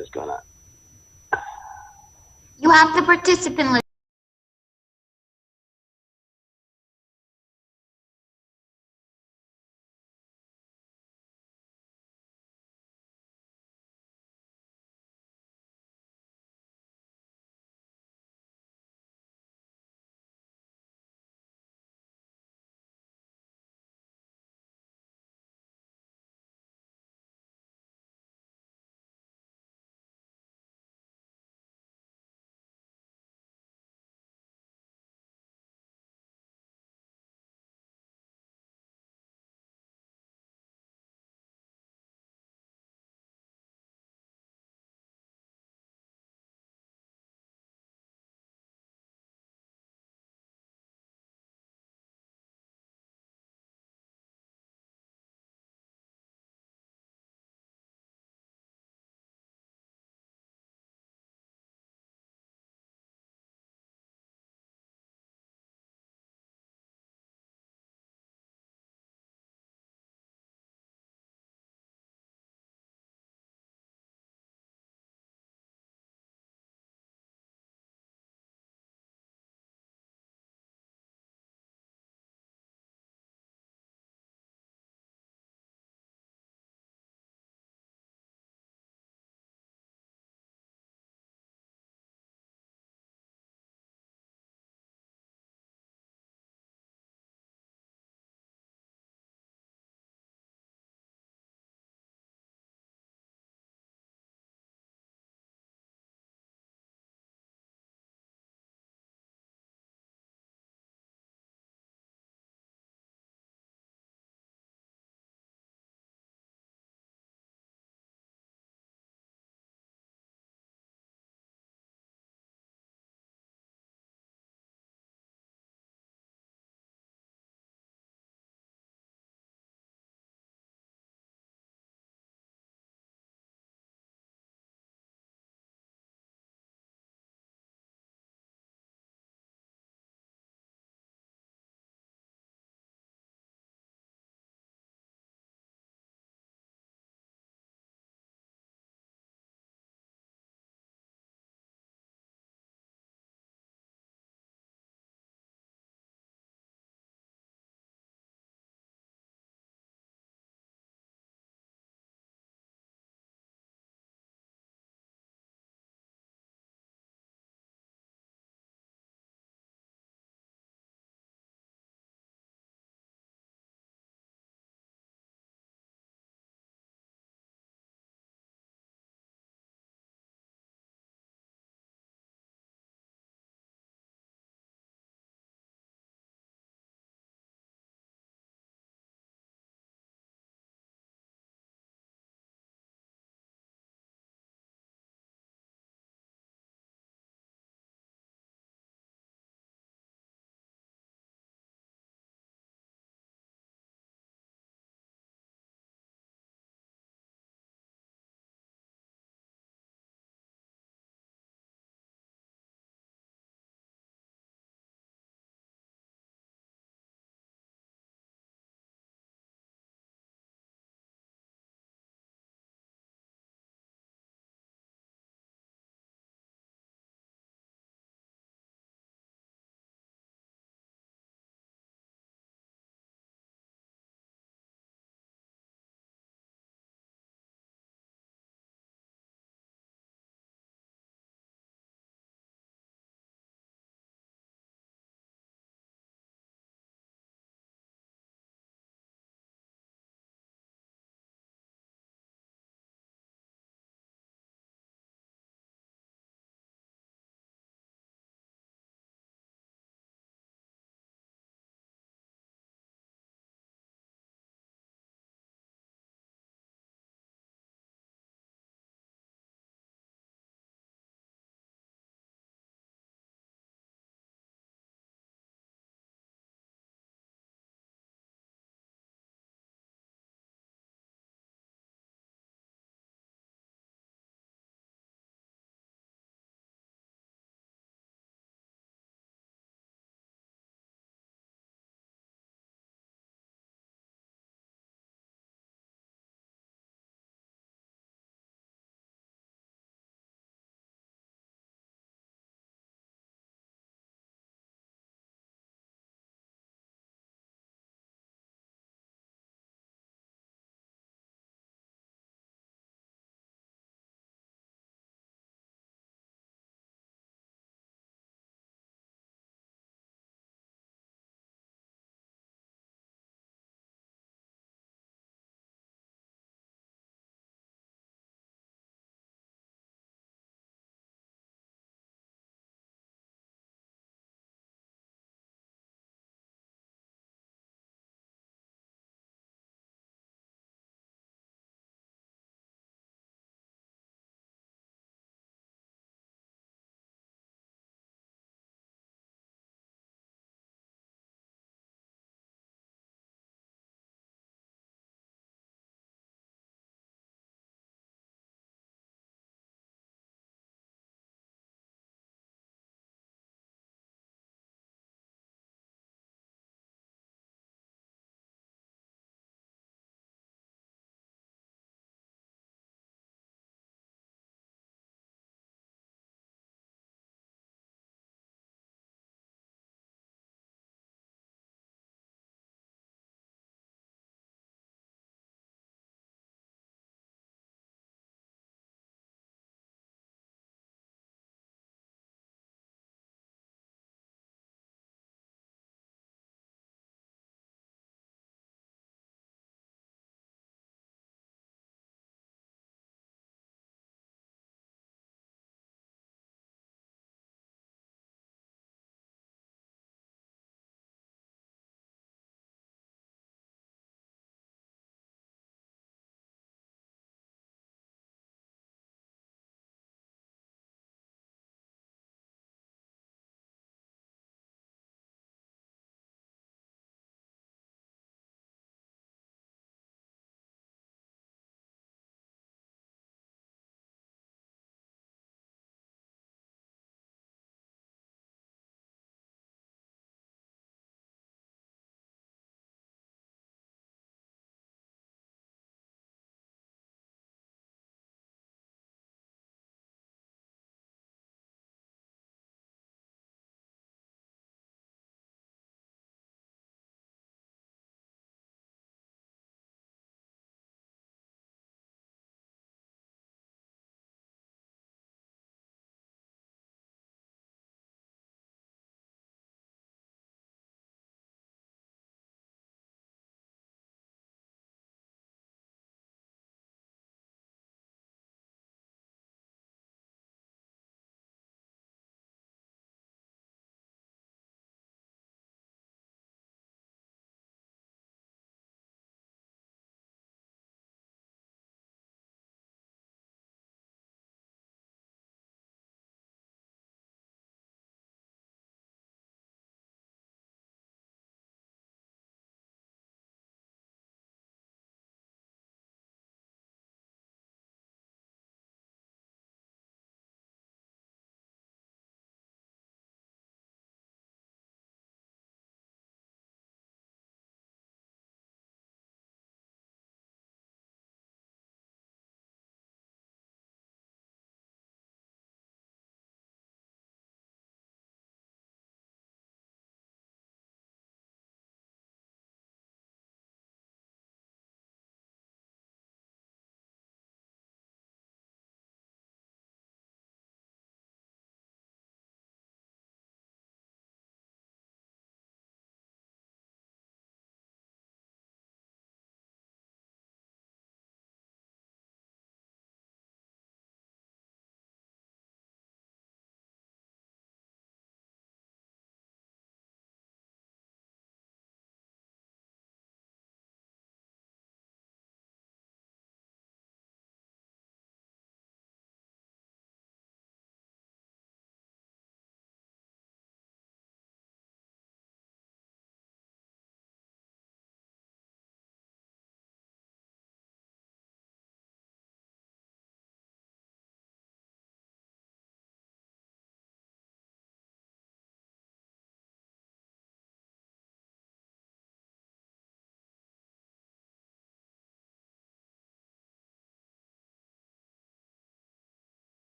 just gonna You have the participant list.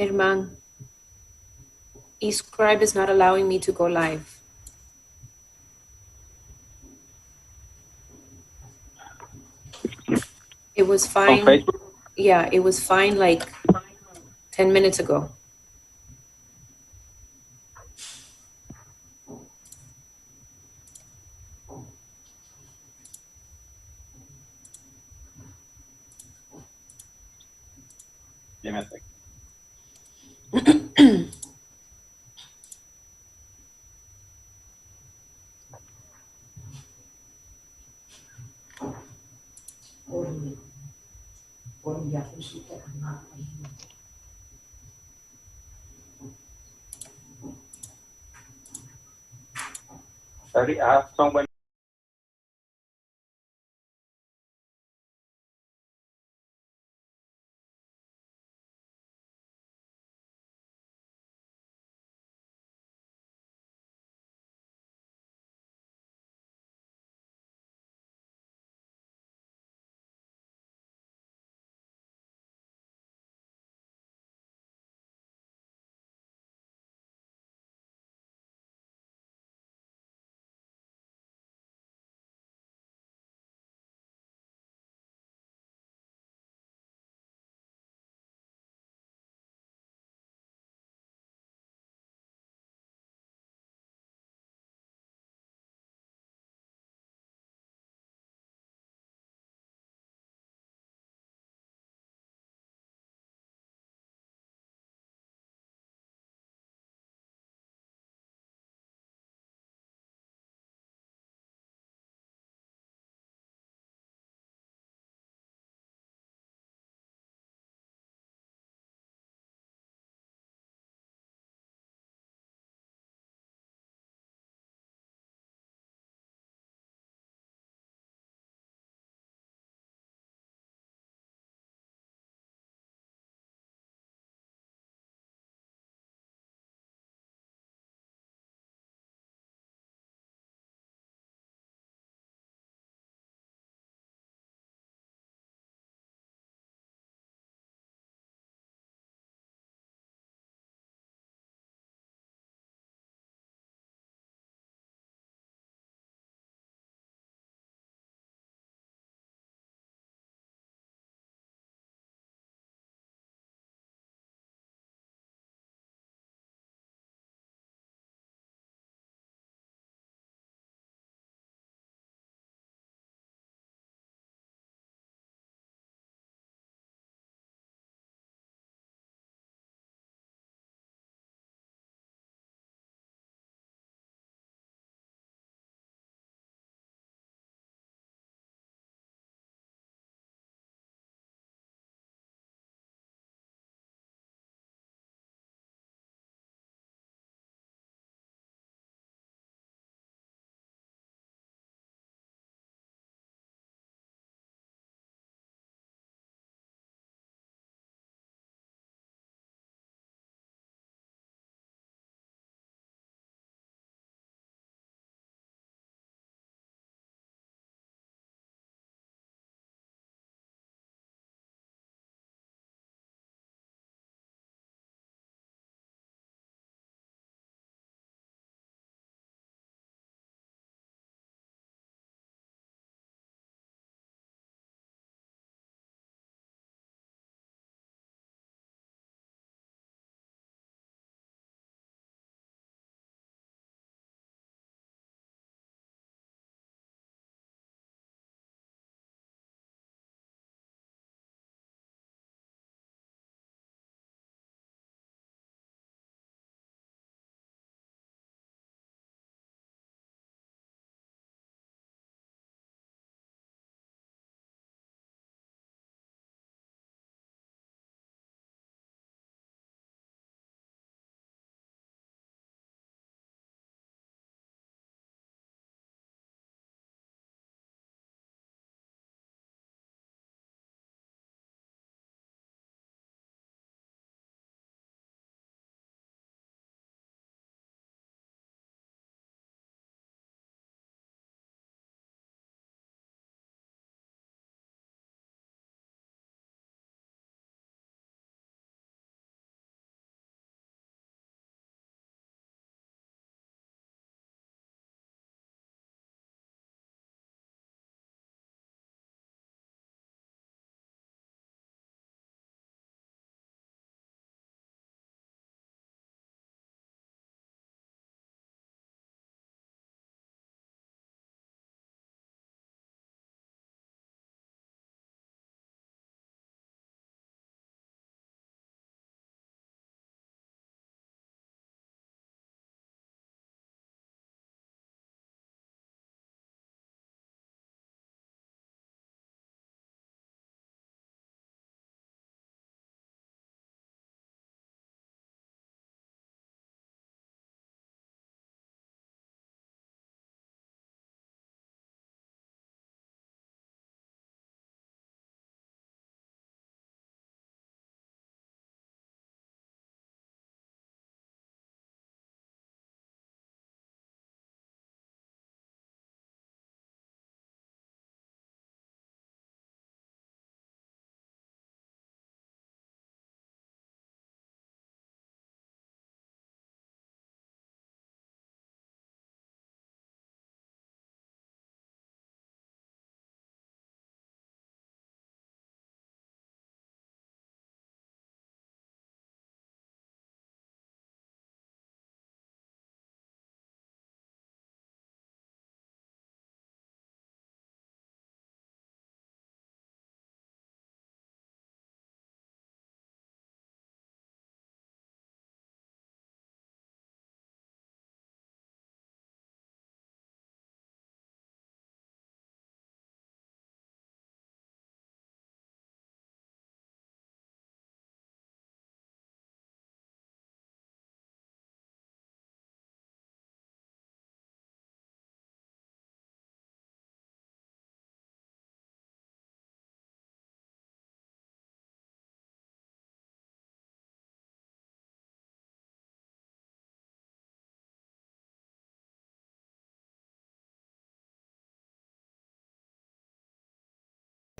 Germán, eScribe is not allowing me to go live. It was On fine. Facebook? Yeah, it was fine like 10 minutes ago. Give me a second. Sorry, I have someone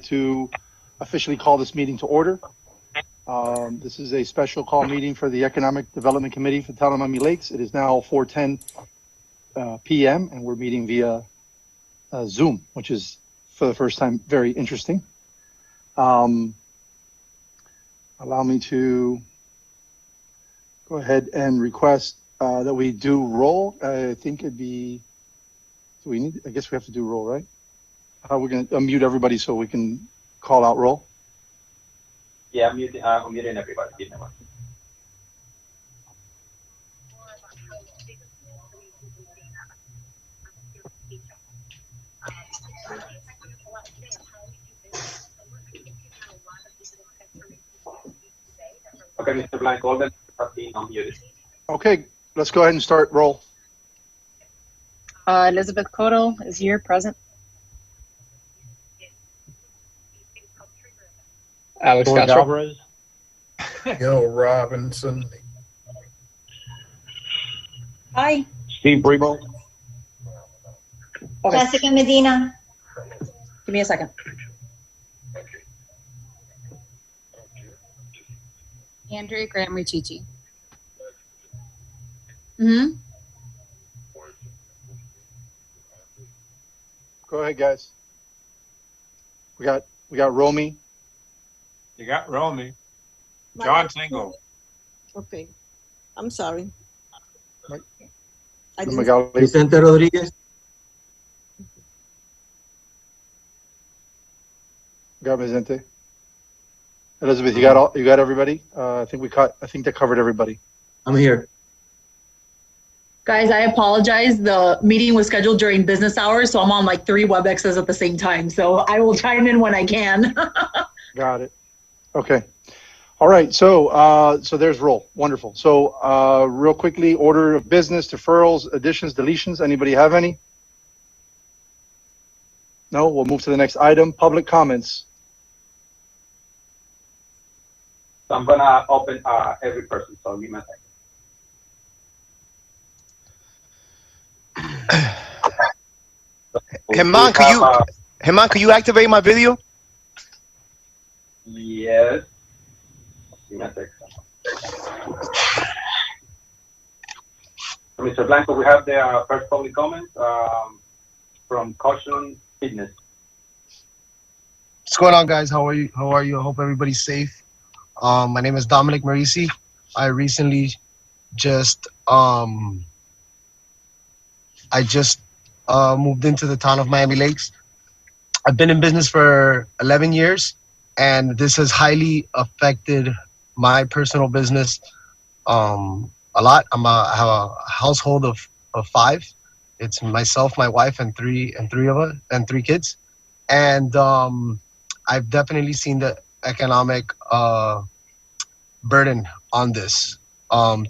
to officially call this meeting to order. This is a special call meeting for the Economic Development Committee for Town of Miami Lakes. It is now 4:10 p.m. and we're meeting via Zoom, which is for the first time very interesting. Allow me to go ahead and request that we do roll. I think it'd be, I guess we have to do roll, right? We're going to unmute everybody so we can call out roll. Yeah, I'm muting everybody. Give me one. Okay, Mr. Blanco, all the have been unmuted. Okay, let's go ahead and start roll. Elizabeth Cotto is here, present. Alex George Castro. Alvarez. Gil Robinson. Hi. Steve Brebo. Okay, Jessica Medina. give me a second. Andrea Graham Richichi. Mm-hmm. Go ahead, guys. We got Romy. You got Romy. John Tingle. Okay, I'm sorry. Mike. I didn't, Magali. Vicente Rodriguez. Got Vicente. Elizabeth, you got everybody? I think that covered everybody. I'm here. Guys, I apologize. The meeting was scheduled during business hours, so I'm on like 3 WebExes at the same time. So I will chime in when I can. Got it. Okay. All right. So there's roll. Wonderful. So real quickly, order of business, deferrals, additions, deletions. Anybody have any? No? We'll move to the next item. Public comments. So I'm gonna open every person. So give me a second. Germán, could you activate my video? Yes. Give me a second. Mr. Blanco, we have the first public comment from Caution Fitness. What's going on, guys? How are you? I hope everybody's safe. My name is Dominic Marisi. I recently just moved into the town of Miami Lakes. I've been in business for 11 years, and this has highly affected my personal business a lot. I have a household of 5. It's myself, my wife, and three kids. And I've definitely seen the economic burden on this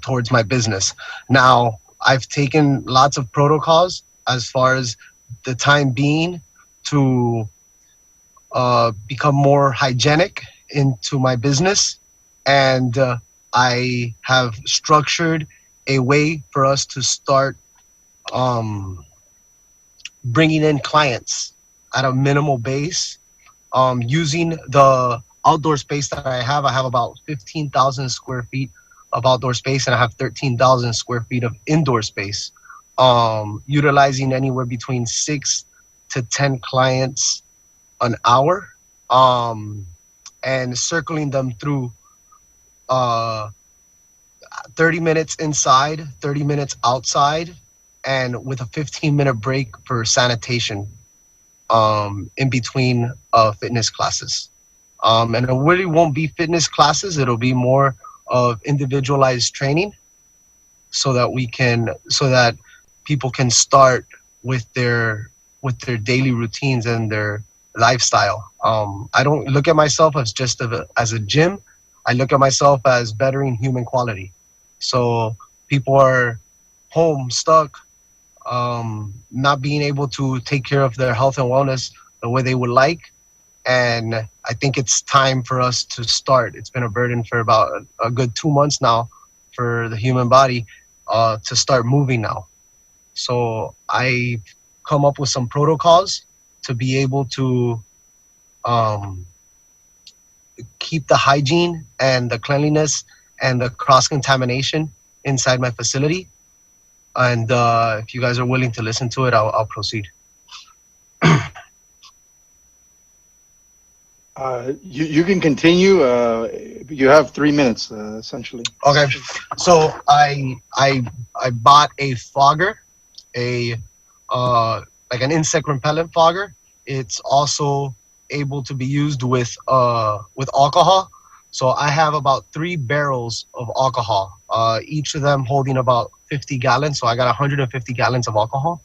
towards my business. Now, I've taken lots of protocols as far as the time being to become more hygienic into my business. And I have structured a way for us to start bringing in clients at a minimal base, using the outdoor space that I have. I have about 15,000 square feet of outdoor space, and I have 13,000 square feet of indoor space, utilizing anywhere between 6 to 10 clients an hour, and circling them through 30 minutes inside, 30 minutes outside, and with a 15-minute break for sanitation in between fitness classes. And it really won't be fitness classes. It'll be more of individualized training so that people can start with their daily routines and their lifestyle. I don't look at myself as just as a gym. I look at myself as bettering human quality. So people are home stuck, not being able to take care of their health and wellness the way they would like. And I think it's time for us to start. It's been a burden for about a good 2 months now for the human body to start moving now. So I've come up with some protocols to be able to keep the hygiene and the cleanliness and the cross-contamination inside my facility. And if you guys are willing to listen to it, I'll proceed. You can continue. You have 3 minutes, essentially. Okay, so I bought a fogger, like an insect repellent fogger. It's also able to be used with alcohol. So I have about 3 barrels of alcohol, each of them holding about 50 gallons. So I got 150 gallons of alcohol.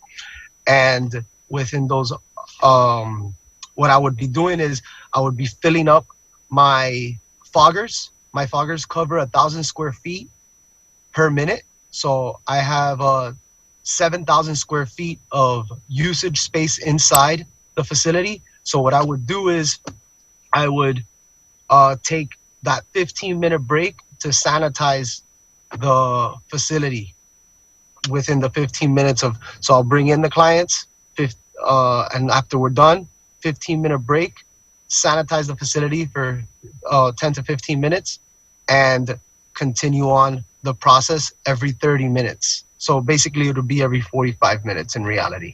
And within those, what I would be doing is I would be filling up my foggers. My foggers cover 1,000 square feet per minute. So I have 7,000 square feet of usage space inside the facility. So what I would do is I would take that 15-minute break to sanitize the facility within the 15 minutes of, so I'll bring in the clients, and after we're done, 15-minute break, sanitize the facility for 10 to 15 minutes, and continue on the process every 30 minutes. So basically it'll be every 45 minutes in reality.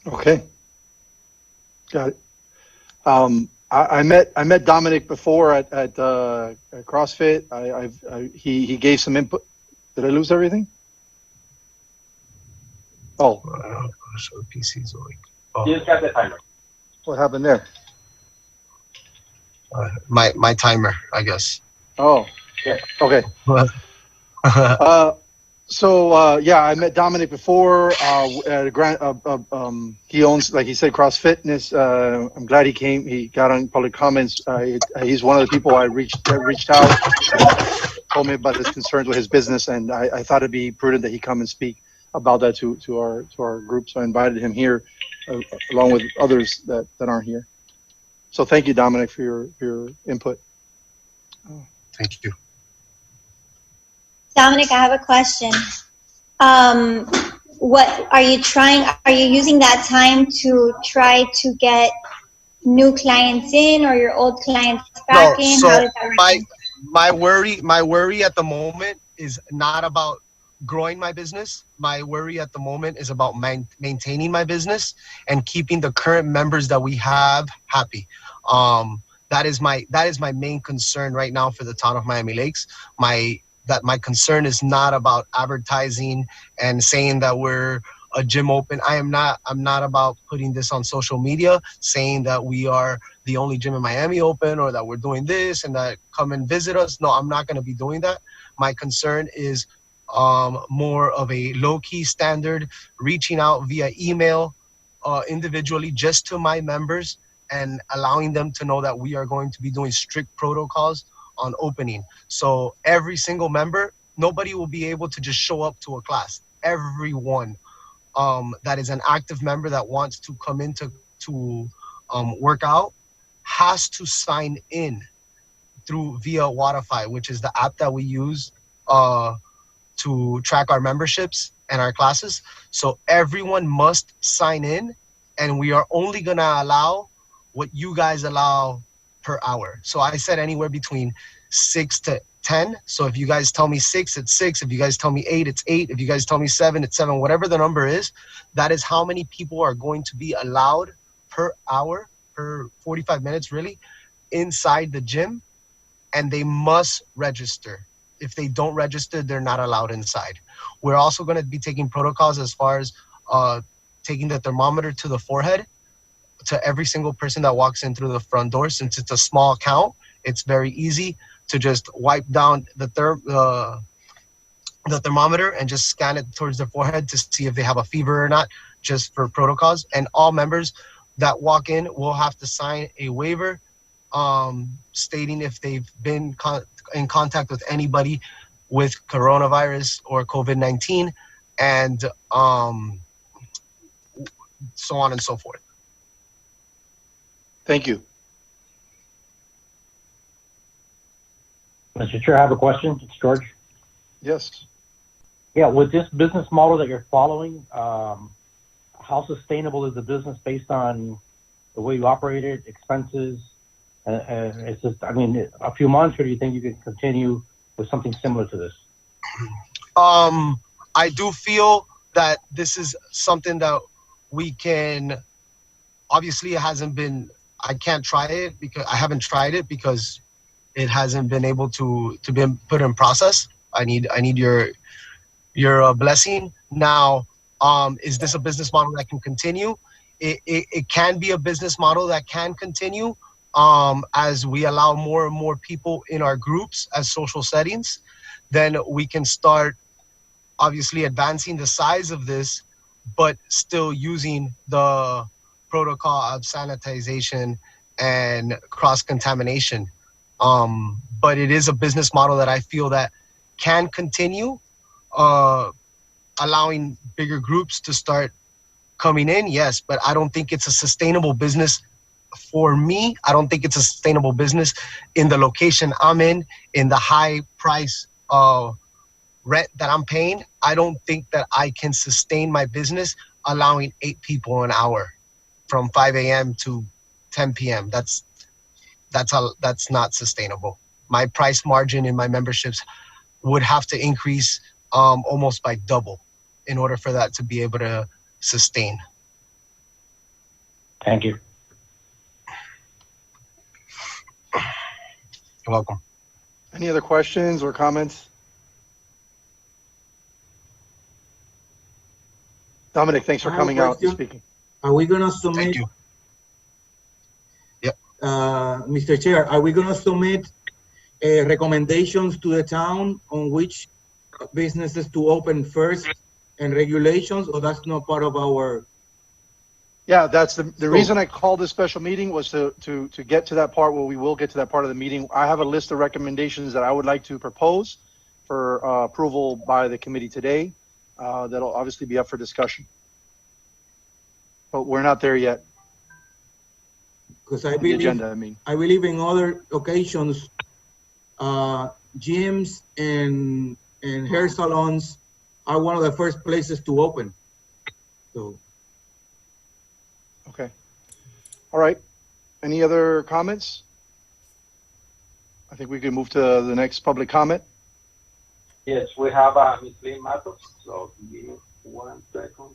Okay. Got it. I met Dominic before at CrossFit. He gave some input. Did I lose everything? Oh. So the PC's like, You just got the timer. What happened there? My timer, I guess. Oh. Yeah. Okay. Yeah, I met Dominic before. At a he owns, like he said, Cross Fitness. I'm glad he came. He got on public comments. He's one of the people I reached out, told me about his concerns with his business, and I thought it'd be prudent that he come and speak about that to our group. So I invited him here, along with others that aren't here. So thank you, Dominic, for your input. Thank you. Dominic, I have a question. What are you using that time to try to get new clients in, or your old clients back in? So how does that work? my worry at the moment is not about growing my business. My worry at the moment is about maintaining my business and keeping the current members that we have happy. That is my main concern right now for the town of Miami Lakes. My concern is not about advertising and saying that we're a gym open. I'm not about putting this on social media saying that we are the only gym in Miami open, or that we're doing this and that come and visit us. No, I'm not going to be doing that. My concern is more of a low-key standard, reaching out via email individually just to my members and allowing them to know that we are going to be doing strict protocols on opening. So every single member, nobody will be able to just show up to a class. Everyone that is an active member that wants to come in to work out has to sign in via Wodify, which is the app that we use to track our memberships and our classes. So everyone must sign in, and we are only gonna allow what you guys allow per hour. So I said anywhere between 6 to 10. So if you guys tell me 6, it's 6. If you guys tell me 8, it's 8. If you guys tell me 7, it's 7. Whatever the number is, that is how many people are going to be allowed per hour, per 45 minutes really, inside the gym, and they must register. If they don't register, they're not allowed inside. We're also going to be taking protocols as far as taking the thermometer to the forehead to every single person that walks in through the front door. Since it's a small count, it's very easy to just wipe down the thermometer and just scan it towards their forehead to see if they have a fever or not, just for protocols. And all members that walk in will have to sign a waiver stating if they've been in contact with anybody with coronavirus or COVID-19, and so on and so forth. Thank you. Mr. Chair, I have a question. It's George. Yes. Yeah, with this business model that you're following, how sustainable is the business based on the way you operate it, expenses? It's just, I mean, a few months, or do you think you can continue with something similar to this? I do feel that this is something that we can, obviously it hasn't been, I can't try it because I haven't tried it because it hasn't been able to be put in process. I need your blessing. Now, is this a business model that can continue? It can be a business model that can continue as we allow more and more people in our groups as social settings. Then we can start obviously advancing the size of this, but still using the protocol of sanitization and cross-contamination. But it is a business model that I feel that can continue, allowing bigger groups to start coming in, yes, but I don't think it's a sustainable business for me. I don't think it's a sustainable business in the location I'm in the high price rent that I'm paying. I don't think that I can sustain my business allowing 8 people an hour from 5 a.m. to 10 p.m. That's not sustainable. My price margin in my memberships would have to increase almost by double in order for that to be able to sustain. Thank you. You're welcome. Any other questions or comments? Dominic, thanks for coming out and speaking. Are we going to submit? Thank you. Yep. Mr. Chair, are we going to submit recommendations to the town on which businesses to open first and regulations, or that's not part of our? Yeah, that's the reason I called this special meeting was to get to that part where we will get to that part of the meeting. I have a list of recommendations that I would like to propose for approval by the committee today. That'll obviously be up for discussion, but we're not there yet. Because I believe, I believe in other occasions, gyms and hair salons are one of the first places to open. So. Okay. All right. Any other comments? I think we can move to the next public comment. Yes, we have Ms. Lynn Matos. So give me 1 second.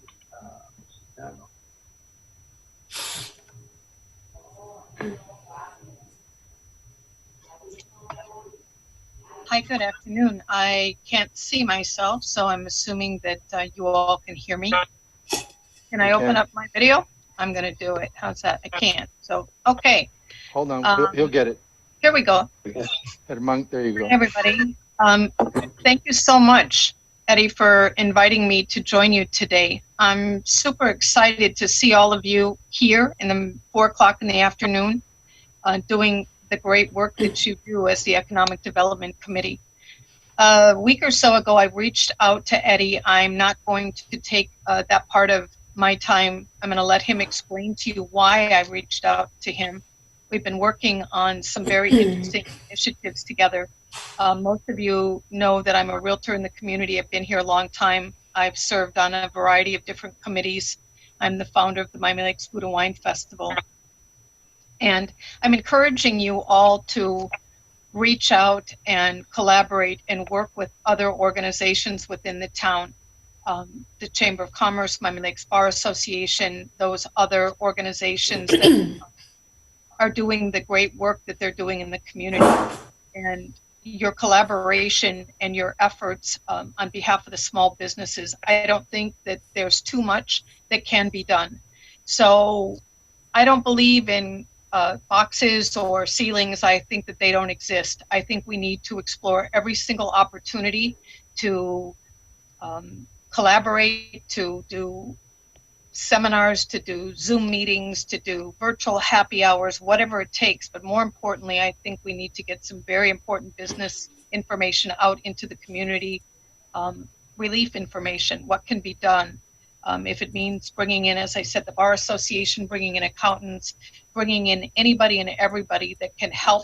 Hi, good afternoon. I can't see myself, so I'm assuming that you all can hear me. Can I open up my video? I'm going to do it. How's that? I can't. So, okay. Hold on. He'll get it. Here we go. There you go. Everybody, thank you so much, Eddie, for inviting me to join you today. I'm super excited to see all of you here in the 4 o'clock in the afternoon doing the great work that you do as the Economic Development Committee. A week or so ago, I reached out to Eddie. I'm not going to take that part of my time. I'm going to let him explain to you why I reached out to him. We've been working on some very interesting initiatives together. Most of you know that I'm a realtor in the community. I've been here a long time. I've served on a variety of different committees. I'm the founder of the Miami Lakes Food and Wine Festival. And I'm encouraging you all to reach out and collaborate and work with other organizations within the town. The Chamber of Commerce, Miami Lakes Bar Association, those other organizations that are doing the great work that they're doing in the community. And your collaboration and your efforts on behalf of the small businesses, I don't think that there's too much that can be done. So I don't believe in boxes or ceilings. I think that they don't exist. I think we need to explore every single opportunity to collaborate, to do seminars, to do Zoom meetings, to do virtual happy hours, whatever it takes. But more importantly, I think we need to get some very important business information out into the community, relief information, what can be done. If it means bringing in, as I said, the Bar Association, bringing in accountants, bringing in anybody and everybody that can help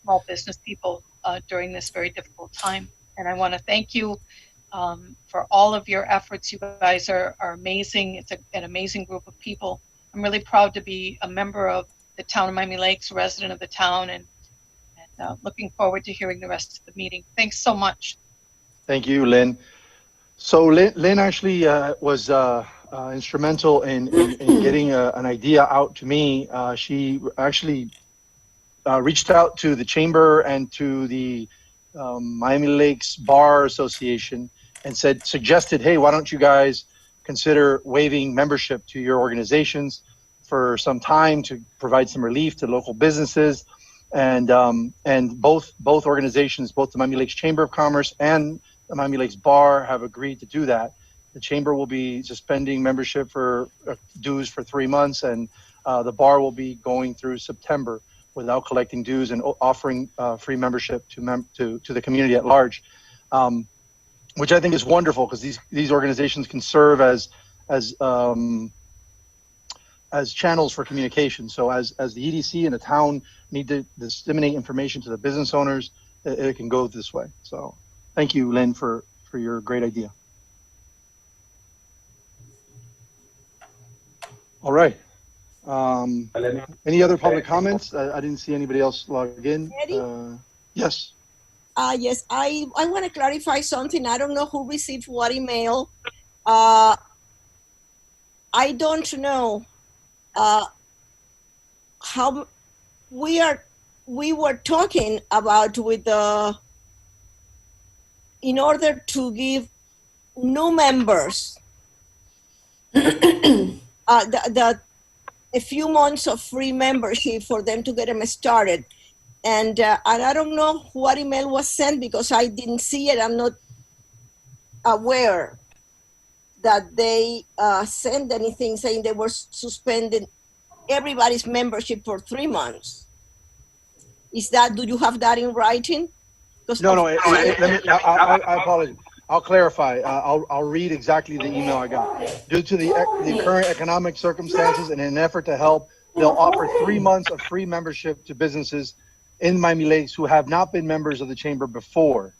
small business people during this very difficult time. And I want to thank you for all of your efforts. You guys are amazing. It's an amazing group of people. I'm really proud to be a member of the town of Miami Lakes, a resident of the town, and looking forward to hearing the rest of the meeting. Thanks so much. Thank you, Lynn. So Lynn actually was instrumental in getting an idea out to me. She actually reached out to the chamber and to the Miami Lakes Bar Association and suggested, hey, why don't you guys consider waiving membership to your organizations for some time to provide some relief to local businesses. And both organizations, both the Miami Lakes Chamber of Commerce and the Miami Lakes Bar, have agreed to do that. The chamber will be suspending membership for dues for 3 months, and the bar will be going through September without collecting dues and offering free membership to the community at large, which I think is wonderful, because these organizations can serve as channels for communication. So as the EDC and the town need to disseminate information to the business owners, it can go this way. So thank you, Lynn, for your great idea. All right. Any other public comments? I didn't see anybody else log in. Yes. Yes, I want to clarify something. I don't know who received what email. I don't know how we were talking about with in order to give new members a few months of free membership for them to get them started. And I don't know what email was sent, because I didn't see it. I'm not aware that they sent anything saying they were suspending everybody's membership for 3 months. Do you have that in writing? No, I apologize. I'll clarify. I'll read exactly the email I got. Due to the current economic circumstances and in an effort to help, they'll offer 3 months of free membership to businesses in Miami Lakes who have not been members of the chamber before,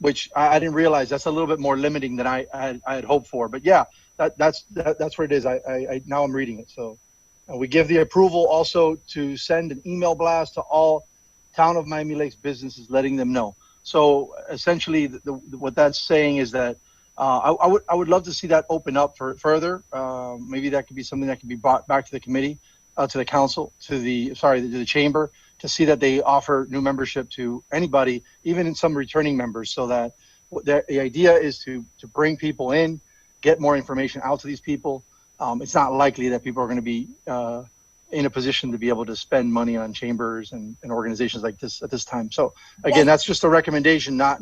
which I didn't realize. That's a little bit more limiting than I had hoped for. But yeah, that's what it is. Now I'm reading it. So we give the approval also to send an email blast to all Town of Miami Lakes businesses, letting them know. So essentially, what that's saying is that I would love to see that open up further. Maybe that could be something that could be brought back to the committee, to the council, to the chamber, to see that they offer new membership to anybody, even in some returning members, so that the idea is to bring people in, get more information out to these people. It's not likely that people are going to be in a position to be able to spend money on chambers and organizations like this at this time. So again, that's just a recommendation, not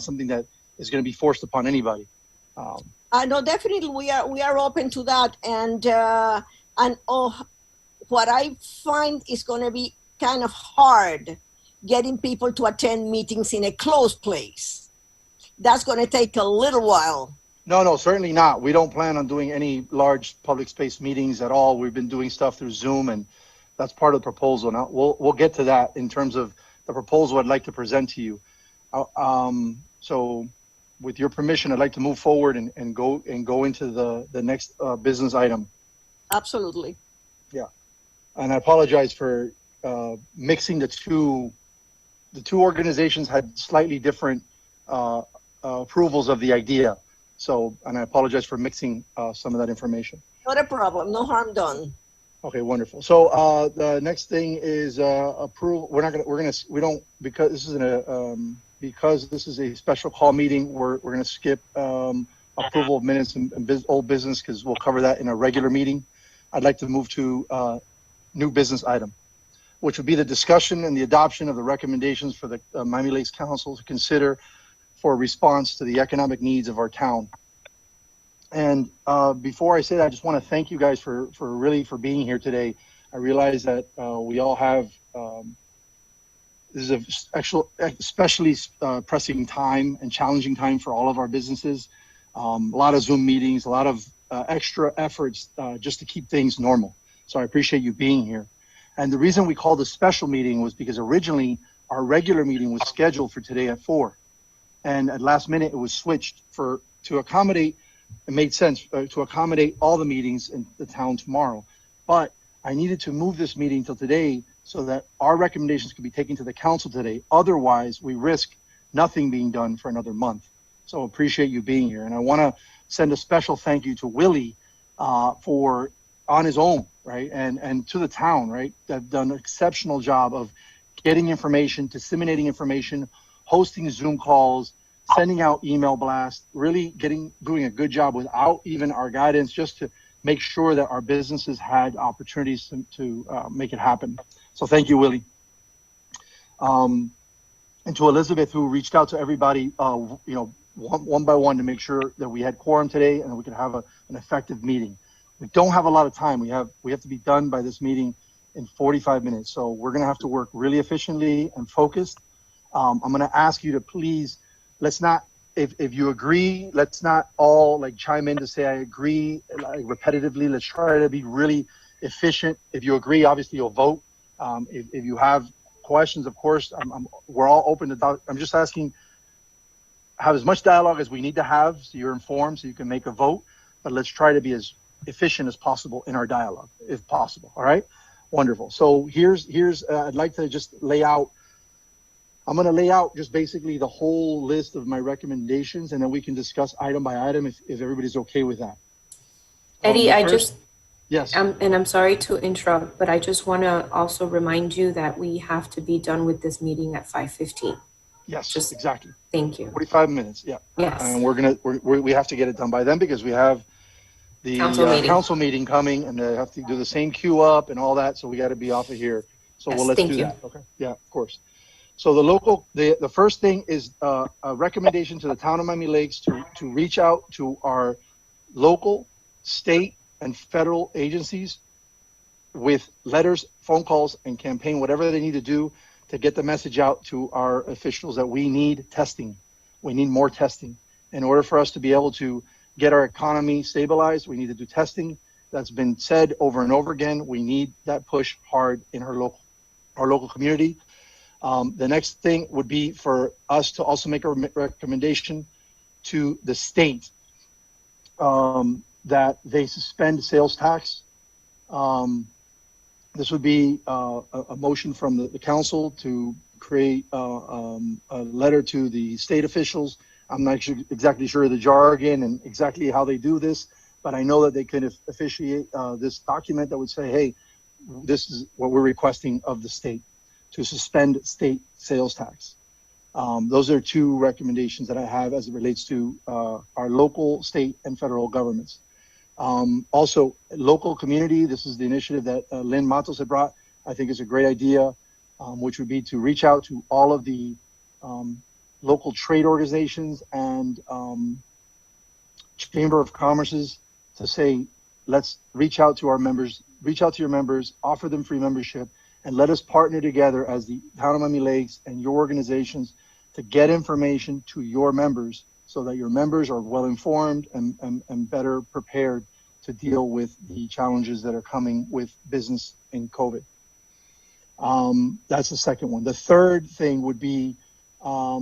something that is going to be forced upon anybody. No, definitely we are open to that. And what I find is going to be kind of hard getting people to attend meetings in a closed place. That's going to take a little while. No, certainly not. We don't plan on doing any large public space meetings at all. We've been doing stuff through Zoom, and that's part of the proposal. Now we'll get to that in terms of the proposal I'd like to present to you. So with your permission, I'd like to move forward and go into the next business item. Absolutely. Yeah. And I apologize for mixing the two organizations had slightly different approvals of the idea. So, and I apologize for mixing some of that information. Not a problem. No harm done. Okay, wonderful. So the next thing is approval. Because this is a special call meeting, we're going to skip approval of minutes and old business, because we'll cover that in a regular meeting. I'd like to move to new business item, which would be the discussion and the adoption of the recommendations for the Miami Lakes Council to consider for a response to the economic needs of our town. And before I say that, I just want to thank you guys for being here today. I realize that we all have, this is especially pressing time and challenging time for all of our businesses. A lot of Zoom meetings, a lot of extra efforts just to keep things normal. So I appreciate you being here. And the reason we called a special meeting was because originally our regular meeting was scheduled for today at 4. And at last minute, it was switched to accommodate, it made sense to accommodate all the meetings in the town tomorrow. but I needed to move this meeting till today so that our recommendations could be taken to the council today. Otherwise, we risk nothing being done for another month. So appreciate you being here. And I want to send a special thank you to Willie for on his own, right? And to the town, right? They've done an exceptional job of getting information, disseminating information, hosting Zoom calls, sending out email blasts, really doing a good job without even our guidance, just to make sure that our businesses had opportunities to make it happen. So thank you, Willie. And to Elizabeth, who reached out to everybody, one by one to make sure that we had quorum today and we could have an effective meeting. We don't have a lot of time. We have to be done by this meeting in 45 minutes. So we're going to have to work really efficiently and focused. I'm going to ask you to please, let's not, if you agree, let's not all like chime in to say I agree like repetitively. Let's try to be really efficient. If you agree, obviously you'll vote. If you have questions, of course, we're all open to talk. I'm just asking, have as much dialogue as we need to have so you're informed so you can make a vote, but let's try to be as efficient as possible in our dialogue, if possible. All right, wonderful. So here's I'd like to just lay out, I'm going to lay out just basically the whole list of my recommendations, and then we can discuss item by item if everybody's okay with that. Eddie, Yes. And I'm sorry to interrupt, but I just want to also remind you that we have to be done with this meeting at 5:15. Yes, exactly. Thank you. 45 minutes, yeah. Yes. And we have to get it done by then because we have the council meeting coming, and they have to do the same queue up and all that. So we got to be off of here. So Yes, let's thank do you. that. Okay. Yeah, of course. So the first thing is a recommendation to the town of Miami Lakes to reach out to our local, state, and federal agencies with letters, phone calls, and campaign, whatever they need to do to get the message out to our officials that we need testing. We need more testing. In order for us to be able to get our economy stabilized, we need to do testing. That's been said over and over again. We need that push hard in our local community. The next thing would be for us to also make a recommendation to the state that they suspend sales tax. This would be a motion from the council to create a letter to the state officials. I'm not exactly sure of the jargon and exactly how they do this, but I know that they could officiate this document that would say, hey, this is what we're requesting of the state, to suspend state sales tax. Those are two recommendations that I have as it relates to our local, state, and federal governments. Also, local community, this is the initiative that Lynn Matos had brought, I think is a great idea, which would be to reach out to all of the local trade organizations and Chamber of Commerce's to say, let's reach out to our members, reach out to your members, offer them free membership, and let us partner together as the Town of Miami Lakes and your organizations to get information to your members so that your members are well informed and better prepared to deal with the challenges that are coming with business in COVID. That's the second one. The third thing would be a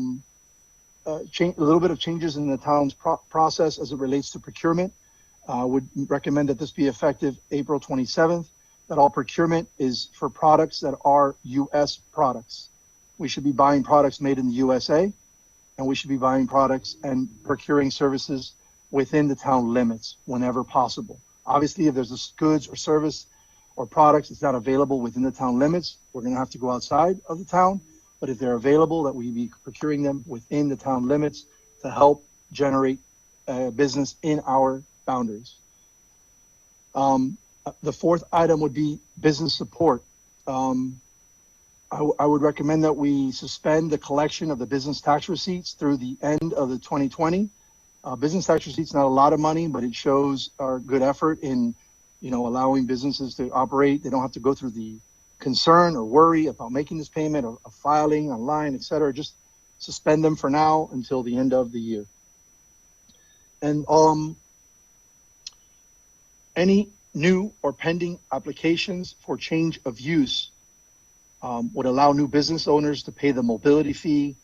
little bit of changes in the town's process as it relates to procurement. Would recommend that this be effective April 27th, that all procurement is for products that are U.S. products. We should be buying products made in the USA, and we should be buying products and procuring services within the town limits whenever possible. Obviously, if there's a goods or service or products that's not available within the town limits, we're going to have to go outside of the town. But if they're available, that we be procuring them within the town limits to help generate business in our boundaries. The fourth item would be business support. I would recommend that we suspend the collection of the business tax receipts through the end of the 2020. Business tax receipts, not a lot of money, but it shows our good effort in, allowing businesses to operate. They don't have to go through the concern or worry about making this payment or filing online, et cetera. Just suspend them for now until the end of the year. And any new or pending applications for change of use would allow new business owners to pay the mobility fee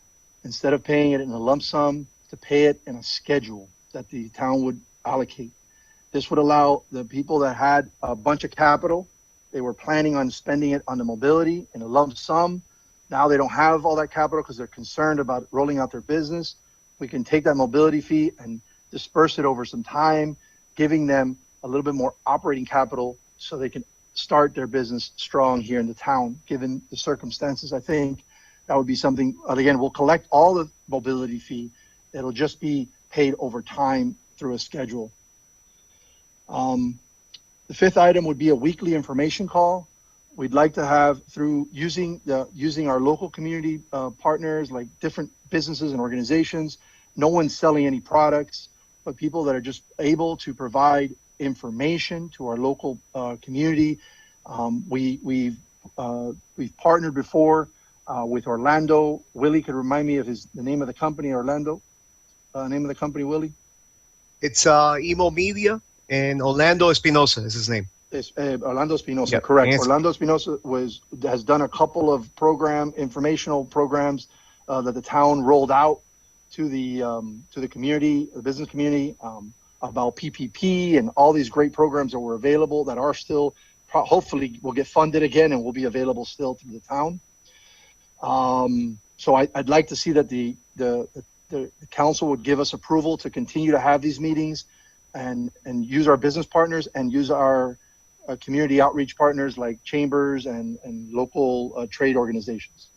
instead of paying it in a lump sum, to pay it in a schedule that the town would allocate. This would allow the people that had a bunch of capital They were planning on spending it on the mobility in a lump sum. Now they don't have all that capital because they're concerned about rolling out their business. We can take that mobility fee and disperse it over some time, giving them a little bit more operating capital so they can start their business strong here in the town. Given the circumstances, I think that would be something. Again, we'll collect all the mobility fee. It'll just be paid over time through a schedule. The fifth item would be a weekly information call. We'd like to have through using our local community partners, like different businesses and organizations. No one's selling any products, but people that are just able to provide information to our local community. We've partnered before with Orlando. Willie could remind me of the name of the company. Orlando, name of the company, Willie. It's Emo Media, and Orlando Espinosa is his name. It's Orlando Espinosa, Yep. correct. Nancy. Orlando Espinosa has done a couple of informational programs that the town rolled out to the community, the business community, about PPP and all these great programs that were available that are still, hopefully will get funded again and will be available still to the town. So I'd like to see that the council would give us approval to continue to have these meetings and use our business partners and use our community outreach partners like chambers and local trade organizations.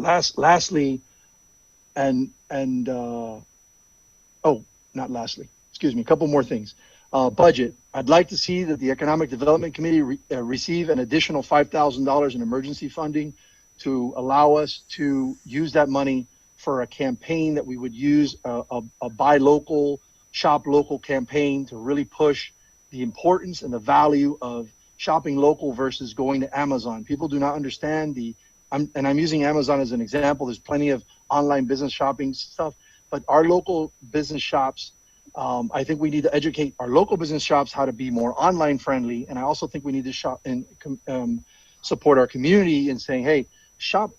Lastly, not lastly, excuse me, a couple more things. Budget. I'd like to see that the Economic Development Committee receive an additional $5,000 in emergency funding to allow us to use that money for a campaign that we would use, a buy local, shop local campaign to really push the importance and the value of shopping local versus going to Amazon. People do not understand I'm using Amazon as an example. There's plenty of online business shopping stuff, but our local business shops, I think we need to educate our local business shops how to be more online friendly. And I also think we need to shop and support our community in saying, hey, shop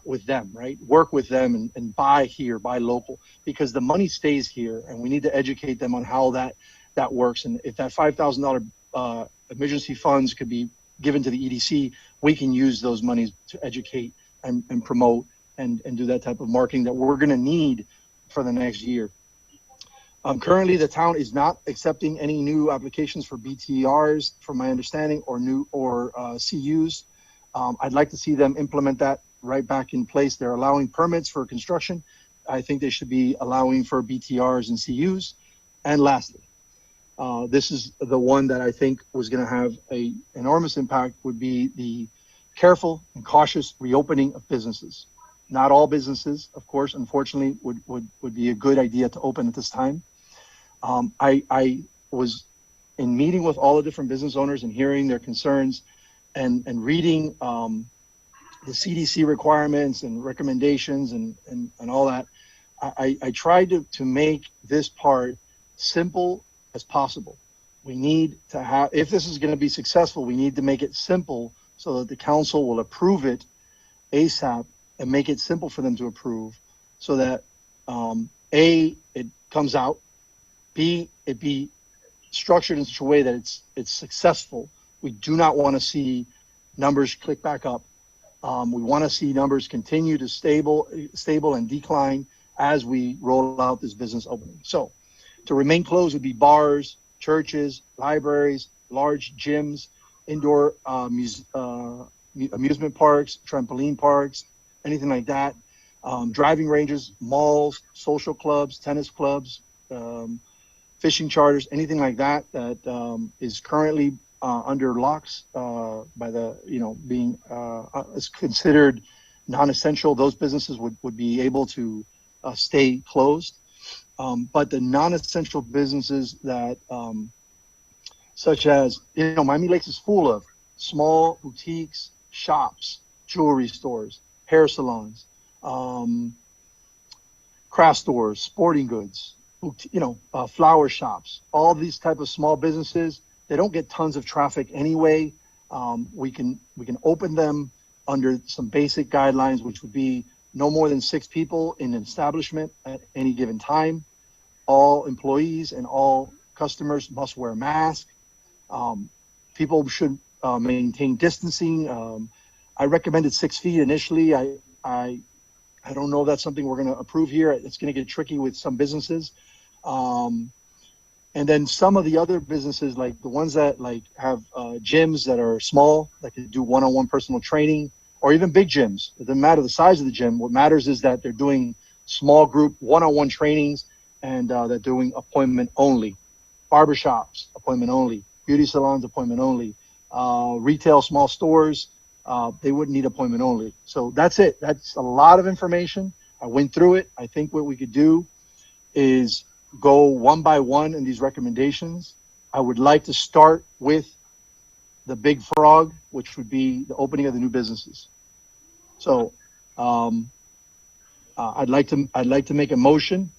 with them, right? Work with them and buy here, buy local, because the money stays here and we need to educate them on how that works. And if that $5,000 emergency funds could be given to the EDC, we can use those monies to educate and promote and do that type of marketing that we're going to need for the next year. Currently, the town is not accepting any new applications for BTRs, from my understanding, or CUs. I'd like to see them implement that right back in place. They're allowing permits for construction. I think they should be allowing for BTRs and CUs. And lastly, this is the one that I think was going to have an enormous impact, would be the careful and cautious reopening of businesses. Not all businesses, of course, unfortunately, would be a good idea to open at this time. I was in meeting with all the different business owners and hearing their concerns and reading the CDC requirements and recommendations and all that. I tried to make this part simple as possible. We need to have, if this is going to be successful, we need to make it simple so that the council will approve it ASAP and make it simple for them to approve, so that A, it comes out, B, it be structured in such a way that it's successful. We do not want to see numbers click back up. We want to see numbers continue to stable and decline as we roll out this business opening. So to remain closed would be bars, churches, libraries, large gyms, indoor amusement parks, trampoline parks, anything like that. Driving ranges, malls, social clubs, tennis clubs, fishing charters, anything like that is currently under locks by the, being is considered non-essential. Those businesses would be able to stay closed. But the non-essential businesses that, such as, Miami Lakes is full of small boutiques, shops, jewelry stores, hair salons, craft stores, sporting goods, flower shops, all these type of small businesses. They don't get tons of traffic anyway. We can open them under some basic guidelines, which would be no more than 6 people in an establishment at any given time. All employees and all customers must wear a mask. People should maintain distancing. I recommended 6 feet initially. I don't know if that's something we're going to approve here. It's going to get tricky with some businesses. And then some of the other businesses, like the ones that like have gyms that are small, that can do one-on-one personal training, or even big gyms. It doesn't matter the size of the gym. What matters is that they're doing small group one-on-one trainings, and they're doing appointment only. Barbershops, appointment only. Beauty salons, appointment only. Retail small stores, they wouldn't need appointment only. So that's it. That's a lot of information. I went through it. I think what we could do is go one by one in these recommendations. I would like to start with the big frog, which would be the opening of the new businesses. So I'd like to make a motion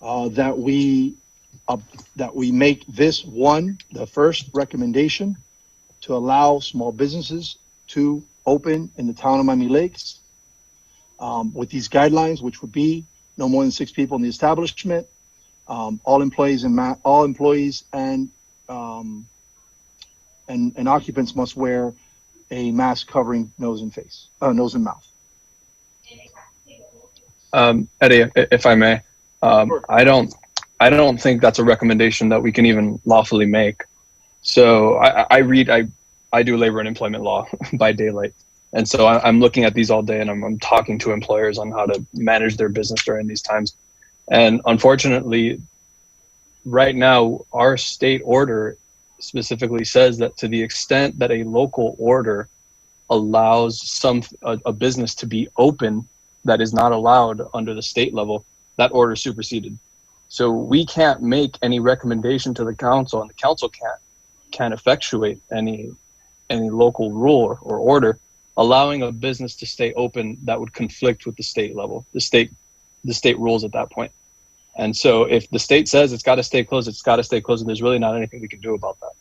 that we make this one, the first recommendation, to allow small businesses to open in the town of Miami Lakes with these guidelines, which would be no more than 6 people in the establishment, all employees and occupants must wear a mask covering nose and mouth. Eddie, if I may, Sure. I don't think that's a recommendation that we can even lawfully make. So I do labor and employment law by daylight. And so I'm looking at these all day, and I'm talking to employers on how to manage their business during these times. And unfortunately, right now, our state order specifically says that to the extent that a local order allows a business to be open that is not allowed under the state level, that order is superseded. So we can't make any recommendation to the council, and the council can't effectuate any local rule or order allowing a business to stay open that would conflict with the state level, the state rules at that point. And so if the state says it's got to stay closed, it's got to stay closed, and there's really not anything we can do about that.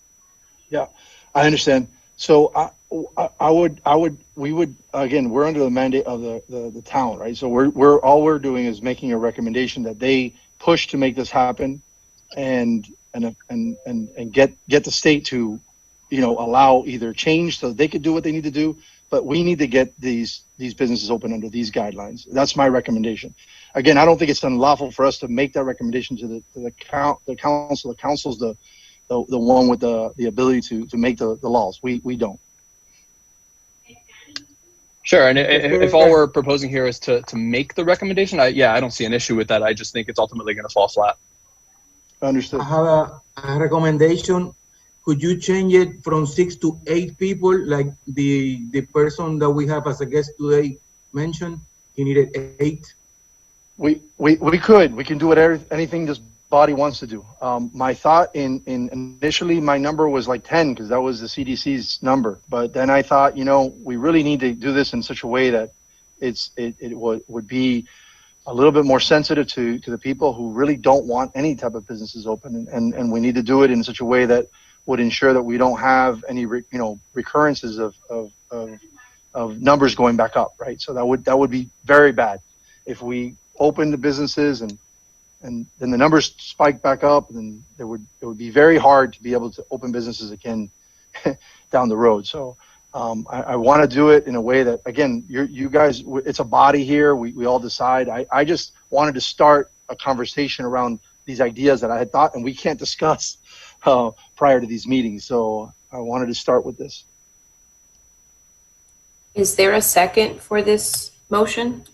Yeah, I understand. So we would again, we're under the mandate of the town, right? So we're doing is making a recommendation that they push to make this happen, and get the state to, allow either change so they could do what they need to do, but we need to get these businesses open under these guidelines. That's my recommendation. Again, I don't think it's unlawful for us to make that recommendation to the council. The council's the one with the ability to make the laws. We don't. Sure, and if all we're proposing here is to make the recommendation, I don't see an issue with that. I just think it's ultimately going to fall flat. Understood. I have a recommendation. Could you change it from 6 to 8 people, like the person that we have as a guest today mentioned? He needed 8. We could. We can do anything this body wants to do. My thought in initially, my number was like 10 because that was the CDC's number. But then I thought, we really need to do this in such a way that it would be a little bit more sensitive to the people who really don't want any type of businesses open, and we need to do it in such a way that would ensure that we don't have any recurrences of numbers going back up, right? So that would be very bad if we open the businesses and then the numbers spike back up, and then it would be very hard to be able to open businesses again down the road. So I want to do it in a way that, again, you guys, it's a body here. We all decide. I just wanted to start a conversation around these ideas that I had thought, and we can't discuss prior to these meetings. So I wanted to start with this. Is there a second for this motion?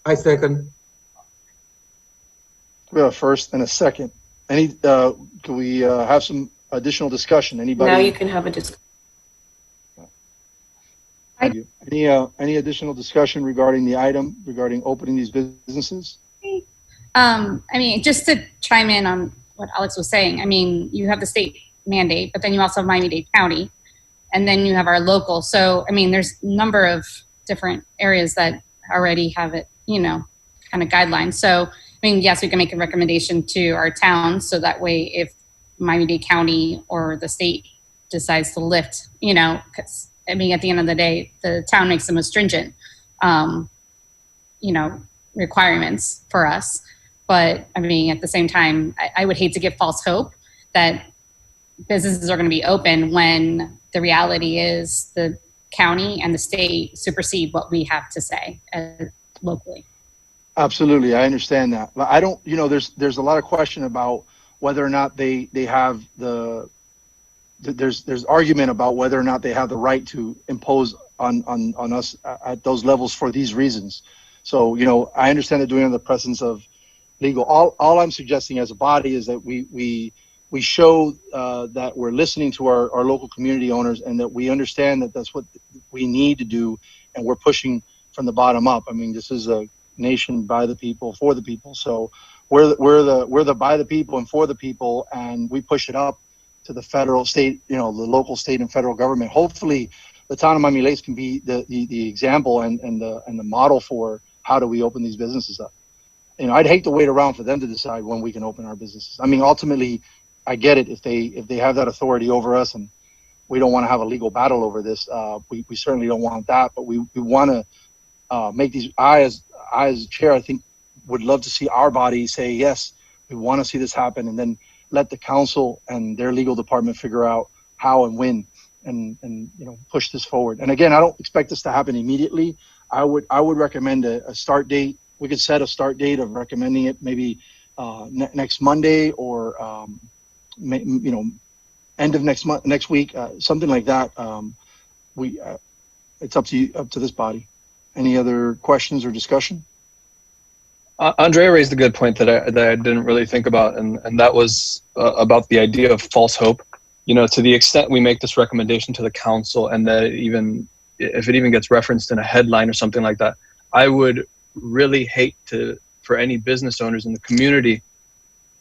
I second. We have a first and a second. Can we have some additional discussion? Anybody? Now you can have a discussion. Thank you. Any additional discussion regarding the item regarding opening these businesses? Just to chime in on what Alex was saying, you have the state mandate, but then you also have Miami-Dade County, and then you have our local. So, there's a number of different areas that already have it, kind of guidelines. So, yes, we can make a recommendation to our town, so that way if Miami-Dade County or the state decides to lift, because, at the end of the day, the town makes the most stringent, requirements for us. But I mean, at the same time, I would hate to give false hope that businesses are going to be open when the reality is the county and the state supersede what we have to say locally. Absolutely, I understand that. But I don't, there's a lot of question about whether or not they have there's argument about whether or not they have the right to impose on us at those levels for these reasons. So, I understand they're doing it in the presence of legal. All I'm suggesting as a body is that we show that we're listening to our local community owners and that we understand that that's what we need to do, and we're pushing from the bottom up. I mean, this is a nation by the people, for the people. So we're the by the people and for the people, and we push it up to the federal, state, the local, state, and federal government. Hopefully, the town of Miami Lakes can be the example and the model for how do we open these businesses up. I'd hate to wait around for them to decide when we can open our businesses. I mean, ultimately, I get it if they have that authority over us, and we don't want to have a legal battle over this. We certainly don't want that, but we want to make these. I as chair, I think, would love to see our body say yes, we want to see this happen, and then let the council and their legal department figure out how and when, and push this forward. And again, I don't expect this to happen immediately. I would recommend a start date. We could set a start date of recommending it maybe next Monday or end of next week, something like that. It's up to this body. Any other questions or discussion? Andrea raised a good point that I didn't really think about, and that was about the idea of false hope. To the extent we make this recommendation to the council, and that if it even gets referenced in a headline or something like that, I would really hate for any business owners in the community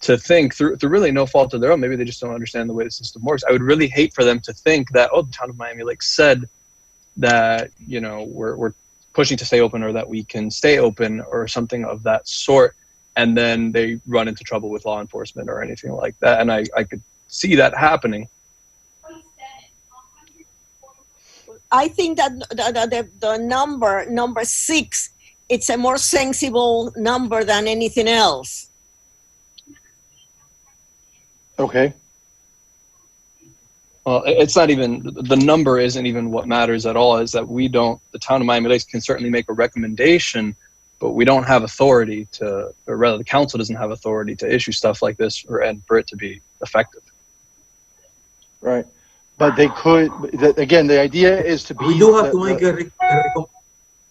to think, through really no fault of their own, maybe they just don't understand the way the system works. I would really hate for them to think that, the town of Miami Lakes said that, we're pushing to stay open, or that we can stay open, or something of that sort, and then they run into trouble with law enforcement or anything like that. And I could see that happening. I think that the number 6, it's a more sensible number than anything else. Okay. Well, it's not even, the number isn't even what matters at all, is that the town of Miami Lakes can certainly make a recommendation, but we don't have authority or rather the council doesn't have authority to issue stuff like this and for it to be effective. Right. But they could, again, the idea is to be. We do have to make a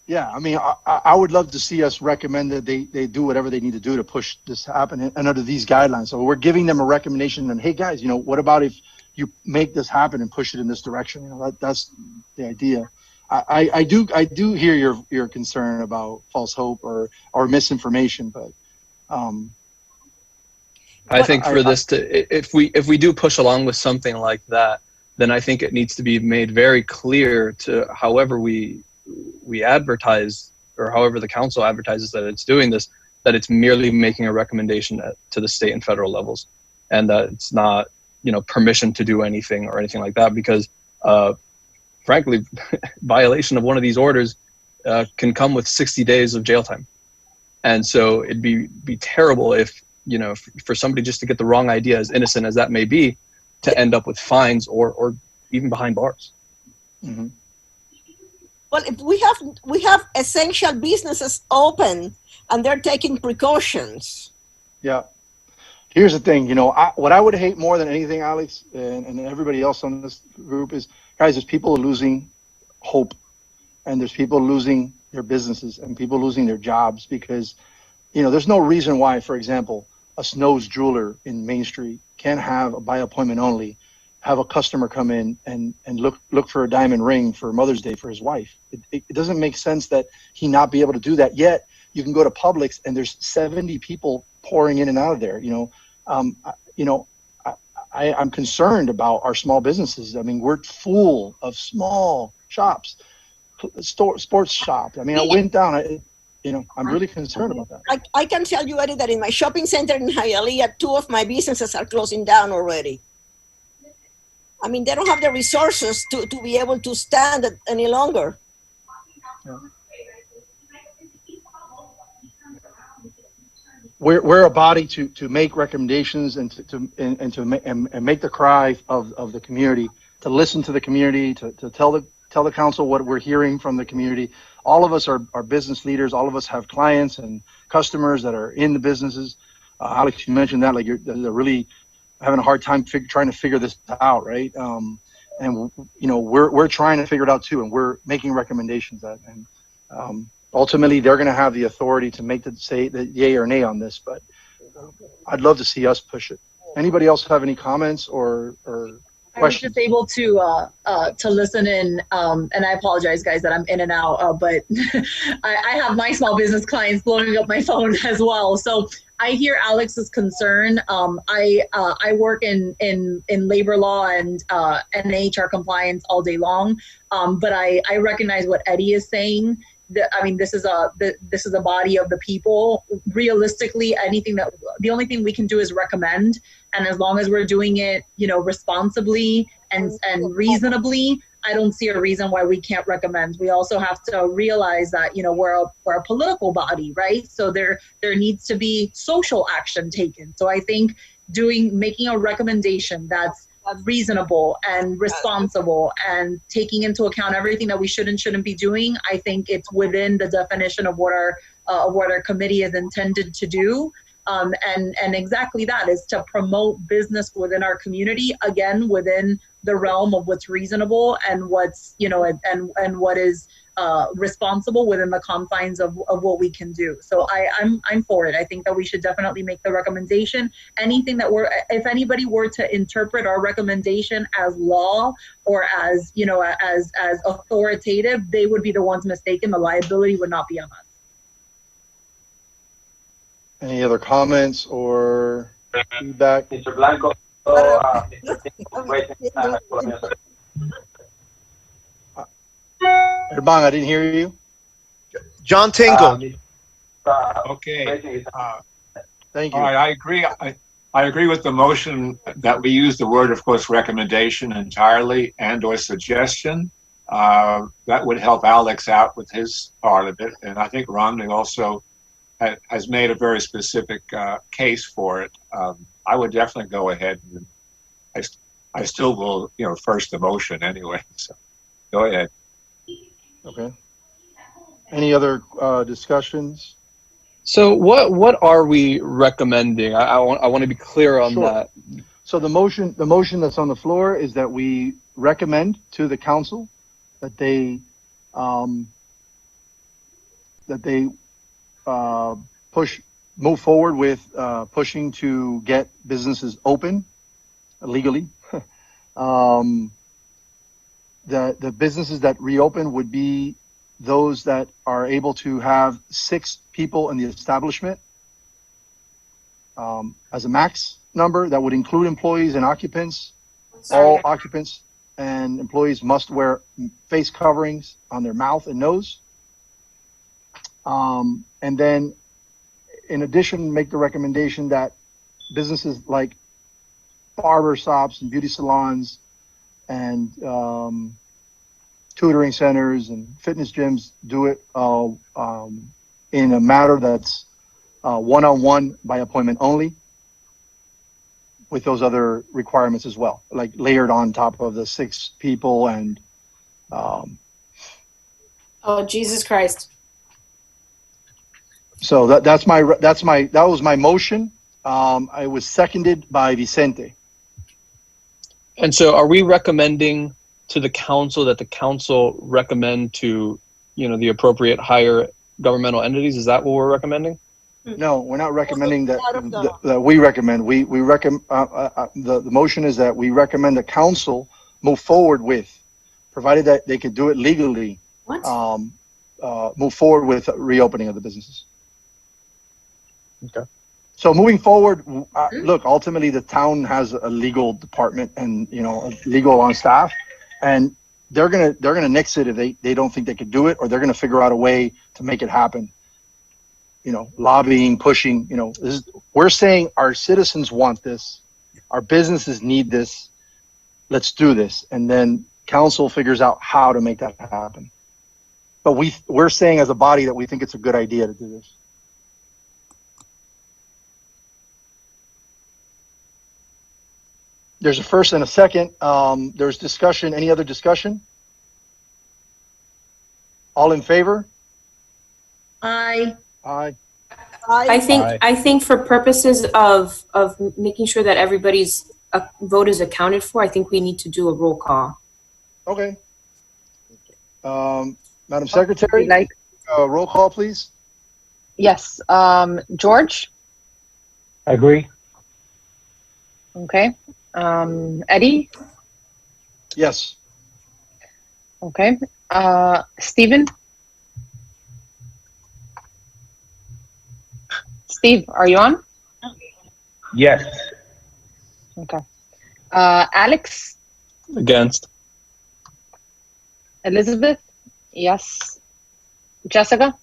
yeah, I mean, I would love to see us recommend that they do whatever they need to do to push this to happen and under these guidelines. So we're giving them a recommendation, and hey guys, what about if you make this happen and push it in this direction? That's the idea. I do hear your concern about false hope or misinformation, but I think for this if we do push along with something like that, then I think it needs to be made very clear to however we advertise, or however the council advertises that it's doing this, that it's merely making a recommendation to the state and federal levels, and that it's not permission to do anything or anything like that, because frankly, violation of one of these orders can come with 60 days of jail time. And so it'd be terrible if, for somebody just to get the wrong idea, as innocent as that may be, to end up with fines or even behind bars. Mm-hmm. Well, if we have essential businesses open and they're taking precautions. Yeah. Here's the thing, what I would hate more than anything, Alex, and everybody else on this group is, guys, there's people losing hope, and there's people losing their businesses, and people losing their jobs because, there's no reason why, for example, a Snow's jeweler in Main Street can't have a by appointment only, have a customer come in and look for a diamond ring for Mother's Day for his wife. It doesn't make sense that he not be able to do that. Yet you can go to Publix and there's 70 people pouring in and out of there. I'm concerned about our small businesses. I mean, we're full of small shops, sports shops. I mean, I went down. I'm really concerned about that. I can tell you, Eddie, that in my shopping center in Hialeah, 2 of my businesses are closing down already. I mean, they don't have the resources to be able to stand it any longer. Yeah. we're a body to make recommendations and to make the cry of the community, to listen to the community, to tell the council what we're hearing from the community. All of us are business leaders. All of us have clients and customers that are in the businesses. Alex, you mentioned that, like they're really having a hard time trying to figure this out, right? And you know, we're trying to figure it out too, and we're making recommendations and ultimately they're going to have the authority to make say the yay or nay on this. But I'd love to see us push it. Anybody else have any comments or I was just able to listen in, and I apologize, guys, that I'm in and out, but I have my small business clients blowing up my phone as well. So I hear Alex's concern. I work in labor law and HR compliance all day long, but I recognize what Eddie is saying. I mean, this is a body of the people. Realistically, the only thing we can do is recommend, and as long as we're doing it, you know, responsibly and reasonably, I don't see a reason why we can't recommend. We also have to realize that, you know, we're a political body, right? So there needs to be social action taken. So I think making a recommendation that's reasonable and responsible and taking into account everything that we should and shouldn't be doing, I think it's within the definition of what our committee is intended to do. And exactly that is to promote business within our community, again, within the realm of what's reasonable and what's, you know, and what is responsible within the confines of what we can do. So I'm for it. I think that we should definitely make the recommendation. Anything that if anybody were to interpret our recommendation as law or as, you know, as authoritative, they would be the ones mistaken. The liability would not be on us. Any other comments or feedback? Mr. Blanco. Herman, I didn't hear you. John Tingle. Okay. Thank you. All right, I agree. I agree with the motion that we use the word, of course, recommendation entirely and/or suggestion. That would help Alex out with his part of it, and I think Romney also has made a very specific case for it. I would definitely go ahead, and I still will, you know, first the motion anyway. So go ahead. Okay. Any other discussions? So what are we recommending? I want to be clear on that. So the motion that's on the floor is that we recommend to the council that they move forward with pushing to get businesses open legally. The businesses that reopen would be those that are able to have 6 people in the establishment as a max number. That would include employees and occupants. All occupants and employees must wear face coverings on their mouth and nose. And then in addition, make the recommendation that businesses like barber shops and beauty salons and tutoring centers and fitness gyms do it in a matter that's one-on-one by appointment only, with those other requirements as well, like layered on top of the 6 people and Oh, Jesus Christ. So that was my motion. I was seconded by Vicente. And so are we recommending to the council that the council recommend to, you know, the appropriate higher governmental entities? Is that what we're recommending? No, we're not recommending that we recommend. We recommend the motion is that we recommend the council move forward with, provided that they could do it legally, move forward with reopening of the businesses. Okay. So moving forward, look, ultimately the town has a legal department and, you know, legal on staff, and they're gonna nix it if they don't think they could do it, or they're gonna figure out a way to make it happen. You know, lobbying, pushing, you know, we're saying our citizens want this, our businesses need this, let's do this. And then council figures out how to make that happen. But we're saying as a body that we think it's a good idea to do this. There's a first and a second. There's discussion. Any other discussion? All in favor? Aye. Aye. I think for purposes of making sure that everybody's vote is accounted for, I think we need to do a roll call. Okay. Madam Secretary, roll call, please. Yes. George? I agree. Okay. Eddie? Yes. Okay. Stephen? Steve, are you on? Yes. Okay. Alex? Against. Elizabeth? Yes. Jessica?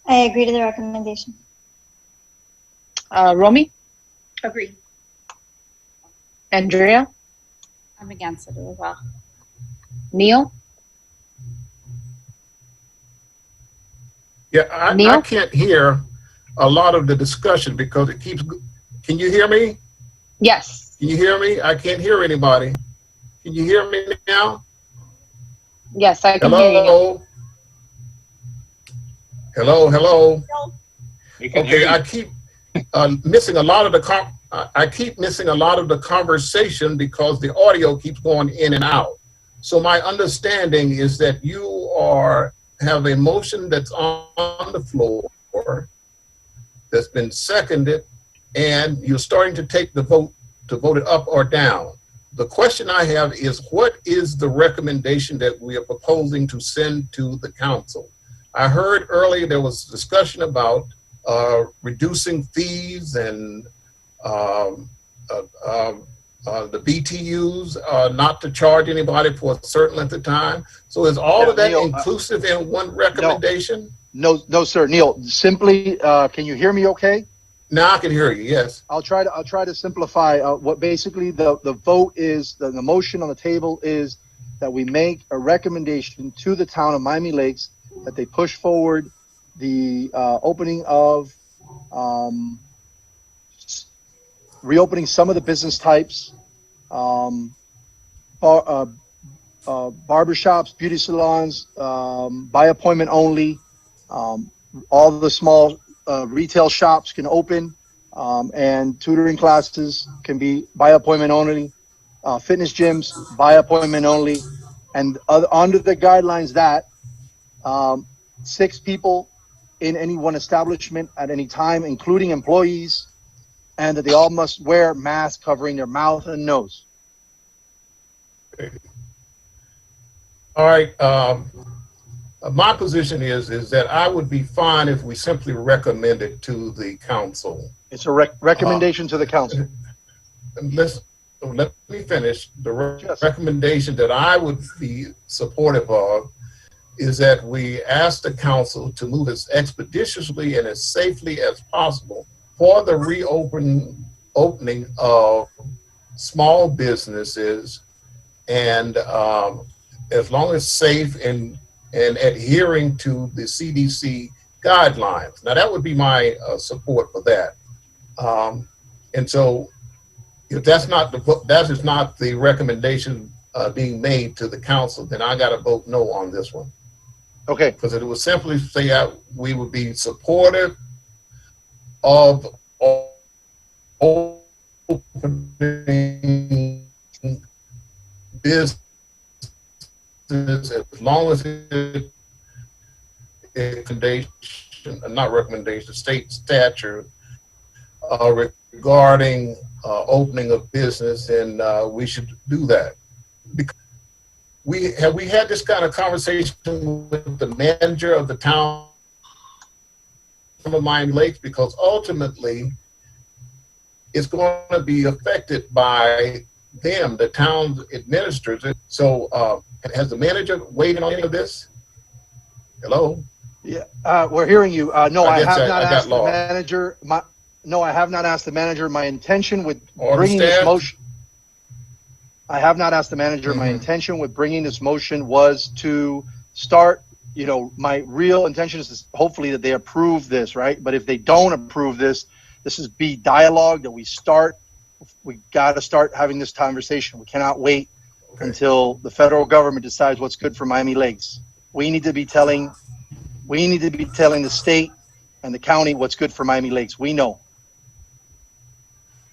I agree to the recommendation. Romy? Agree. Andrea? I'm against it as well. Neil? Yeah, I can't hear a lot of the discussion because it keeps. Can you hear me? Yes. Can you hear me? I can't hear anybody. Can you hear me now? Yes, I can hear you. Hello. We can Okay, hear you. I keep missing a lot of the I keep missing a lot of the conversation because the audio keeps going in and out. So my understanding is that you have a motion that's on the floor that's been seconded, and you're starting to take the vote to vote it up or down. The question I have is, what is the recommendation that we are proposing to send to the council? I heard earlier there was discussion about reducing fees and the BTUs, not to charge anybody for a certain length of time. So is all of that Neil, inclusive in one recommendation? No, sir. Neil, simply, can you hear me okay? Now I can hear you, yes. I'll try to simplify what basically the vote is, the motion on the table is that we make a recommendation to the town of Miami Lakes that they push forward the opening of reopening some of the business types, barbershops, beauty salons, by appointment only. All the small retail shops can open, and tutoring classes can be by appointment only. Fitness gyms by appointment only, and under the guidelines that 6 people in any one establishment at any time, including employees, and that they all must wear masks covering their mouth and nose. All right. My position is that I would be fine if we simply recommend it to the council. It's a recommendation to the council. Let me finish. The recommendation that I would be supportive of is that we ask the council to move as expeditiously and as safely as possible for the opening of small businesses, and as long as safe and adhering to the CDC guidelines. Now that would be my support for that. And so if that is not the recommendation being made to the council, then I got to vote no on this one. Okay. Because it would simply say that we would be supportive of opening business as long as state statute regarding opening of business, and we should do that. Because we had this kind of conversation with the manager of the town of Miami Lakes, because ultimately it's going to be affected by them, the town administrators. So has the manager weighed in on any of this? Hello? Yeah, we're hearing you. No, I have not asked the lost. manager. No, I have not asked the manager. My intention with Or bringing the this staff? motion. I have not asked the manager. My intention with bringing this motion was to start. My real intention is hopefully that they approve this, right? But if they don't approve this, this is be dialogue that we start we got to start having this conversation. We cannot wait until the federal government decides what's good for Miami Lakes. We need to be telling the state and the county what's good for Miami Lakes. We know.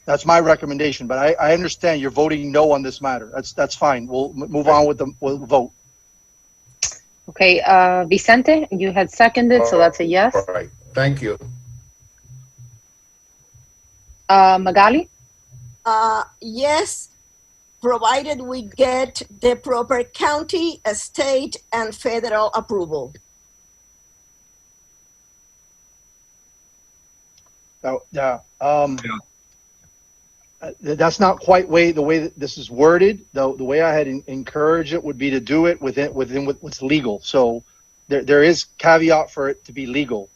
That's my recommendation, but I understand you're voting no on this matter. That's fine. We'll move on with we'll vote. Okay, Vicente, you had seconded, so that's a yes. All right, thank you. Magali? Yes, provided we get the proper county, state, and federal approval. That's not quite the way that this is worded. The way I had encouraged it would be to do it within what's legal. So there is caveat for it to be legal.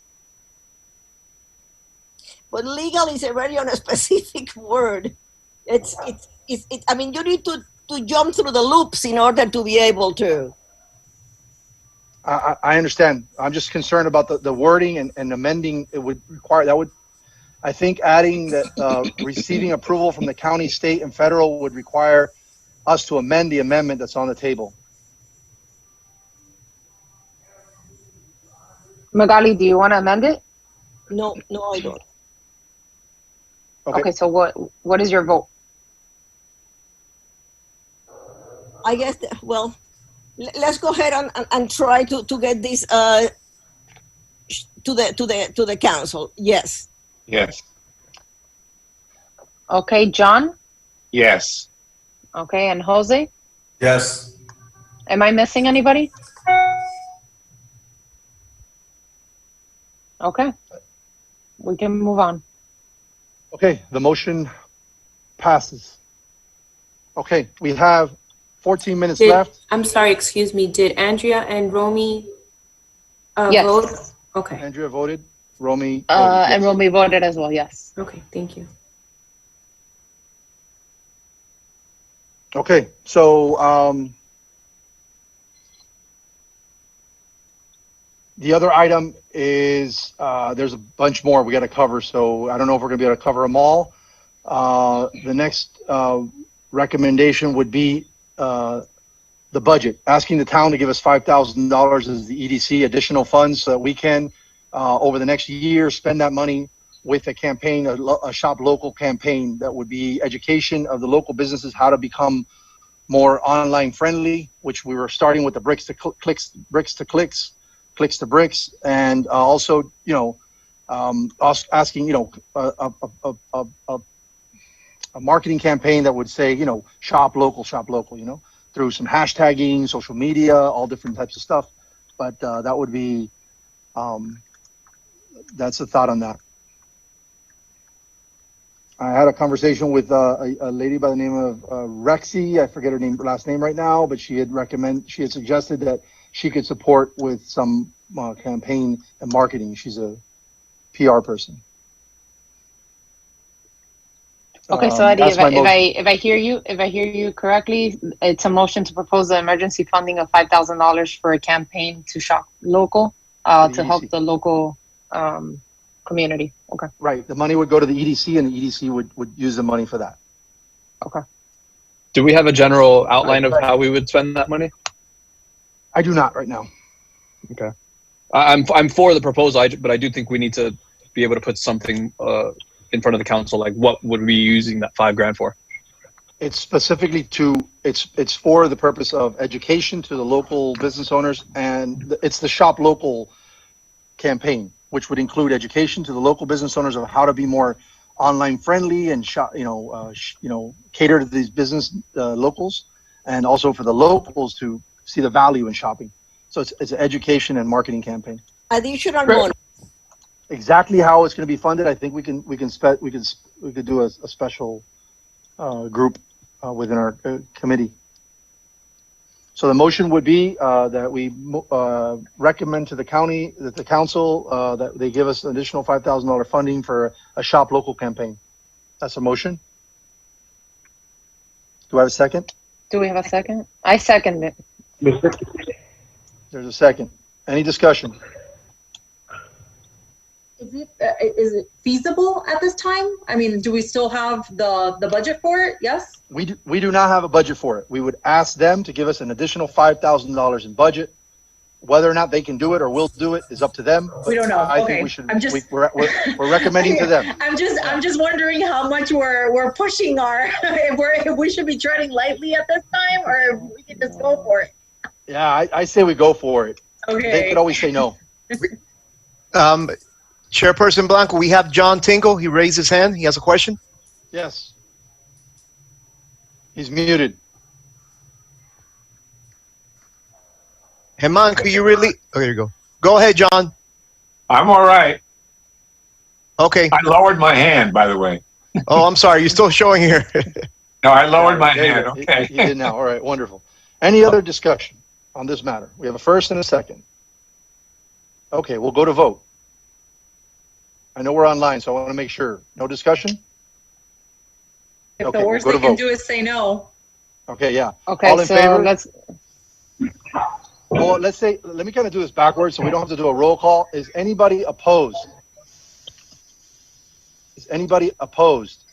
But legal is a very unspecific word. I mean, you need to jump through the loops in order to be able to. I understand. I'm just concerned about the wording and amending. It would require I think adding that receiving approval from the county, state, and federal would require us to amend the amendment that's on the table. Magali, do you want to amend it? No, I don't. Okay, so what is your vote? I guess, let's go ahead and try to get this to the council. Yes. Yes. Okay, John? Yes. Okay, and Jose? Yes. Am I missing anybody? Okay. We can move on. Okay, the motion passes. Okay, we have 14 minutes left. I'm sorry, excuse me. Did Andrea and Romy Yes. vote? Okay. Andrea voted. Romy voted, And yes. Romy voted as well, yes. Okay, thank you. Okay, so the other item is there's a bunch more we got to cover, so I don't know if we're going to be able to cover them all. The next recommendation would be the budget, asking the town to give us $5,000 as the EDC additional funds so that we can, over the next year, spend that money with a campaign, a shop local campaign that would be education of the local businesses, how to become more online friendly, which we were starting with the bricks to clicks, clicks to bricks, and also, asking, a marketing campaign that would say, shop local, through some hashtagging, social media, all different types of stuff. But that would be, that's a thought on that. I had a conversation with a lady by the name of Rexy. I forget her last name right now, but she had suggested that she could support with some campaign and marketing. She's a PR person. Okay, so Eddie, that's my motion. if I hear you correctly, it's a motion to propose the emergency funding of $5,000 for a campaign to shop local, to help the local community. Okay. Right. The money would go to the EDC, and the EDC would use the money for that. Okay. Do we have a general outline of how we would spend that money? I do not right now. Okay. I'm for the proposal, but I do think we need to be able to put something in front of the council, like what would we be using that $5,000 for? It's specifically it's for the purpose of education to the local business owners, and it's the shop local campaign, which would include education to the local business owners of how to be more online friendly and shop, cater to these business locals, and also for the locals to see the value in shopping. So it's an education and marketing campaign. Additional money. Exactly how it's going to be funded, I think we could do a special group within our committee. So the motion would be that we recommend to the county, that the council, that they give us an additional $5,000 funding for a shop local campaign. That's a motion. Do I have a second? Do we have a second? I second it. There's a second. Any discussion? Is it feasible at this time? I mean, do we still have the budget for it? Yes? We do not have a budget for it. We would ask them to give us an additional $5,000 in budget. Whether or not they can do it or will do it is up to them. We don't know. I Okay. think we should. I'm just- We're recommending to them. I'm just wondering how much we're pushing our if we should be treading lightly at this time, or if we can just go for it. Yeah, I say we go for it. Okay. They could always say no. Chairperson Blanco, we have John Tingle. He raised his hand. He has a question. Yes. He's muted. Herman, could you really? Oh, there you go. Go ahead, John. I'm all right. Okay. I lowered my hand, by the way. Oh, I'm sorry. You're still showing here. No, I lowered my There you hand. go. Okay. You did now. All right, wonderful. Any other discussion on this matter? We have a first and a second. Okay, we'll go to vote. I know we're online, so I want to make sure. No discussion? If Okay, the we'll worst go they to can vote. do is say no. Okay, yeah. Okay, All in so favor? let's. Well, let's say, let me kind of do this backwards so we don't have to do a roll call. Is anybody opposed? Is anybody opposed?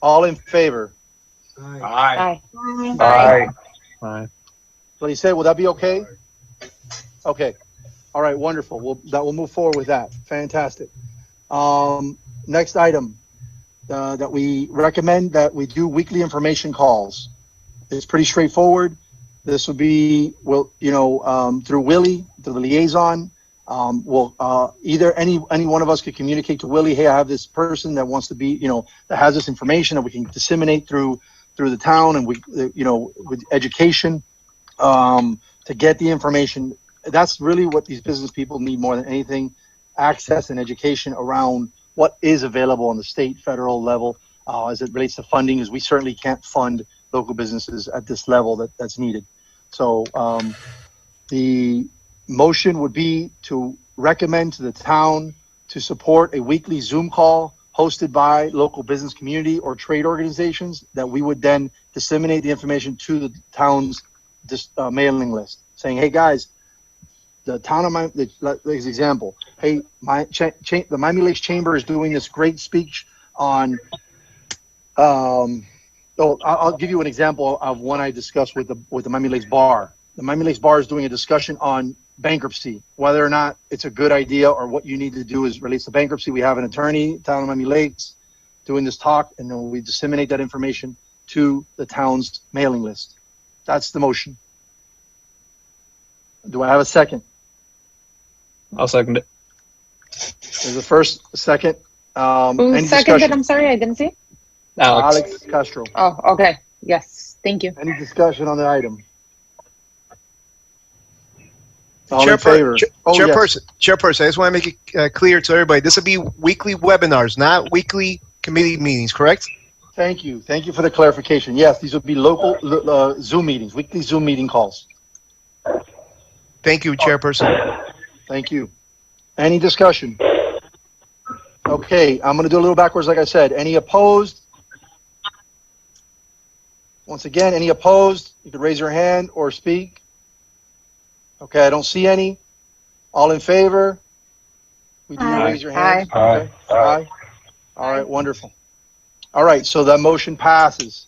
All in favor? Aye. Aye. Aye. So you say, will that be okay? Okay. All right, wonderful. We'll move forward with that. Fantastic. Next item that we recommend that we do weekly information calls. It's pretty straightforward. This would be, through Willie, through the liaison. Either any one of us could communicate to Willie, hey, I have this person that wants to be, that has this information that we can disseminate through the town and with education to get the information. That's really what these business people need more than anything, access and education around what is available on the state, federal level as it relates to funding, as we certainly can't fund local businesses at this level that's needed. So the motion would be to recommend to the town to support a weekly Zoom call hosted by local business community or trade organizations that we would then disseminate the information to the town's mailing list, saying, hey guys, the town of Miami, this example, hey, the Miami Lakes Chamber is doing this great speech on, I'll give you an example of one I discussed with the Miami Lakes Bar. The Miami Lakes Bar is doing a discussion on bankruptcy, whether or not it's a good idea or what you need to do as relates to bankruptcy. We have an attorney, town of Miami Lakes, doing this talk, and then we disseminate that information to the town's mailing list. That's the motion. Do I have a second? I'll second it. There's a first, a second. Who Any seconded? discussion? I'm sorry, I didn't see. Alex Castro. Oh, okay. Yes, thank you. Any discussion on the item? All in favor? Chairperson, Yes. Chairperson, I just want to make it clear to everybody. This will be weekly webinars, not weekly committee meetings, correct? Thank you. Thank you for the clarification. Yes, these would be local Zoom meetings, weekly Zoom meeting calls. Thank you, Chairperson. Thank you. Any discussion? Okay, I'm going to do a little backwards, like I said. Any opposed? Once again, any opposed? You could raise your hand or speak. Okay, I don't see any. All in favor? We do Aye. raise your hands. Aye. Okay. Aye. All right, wonderful. All right, so that motion passes.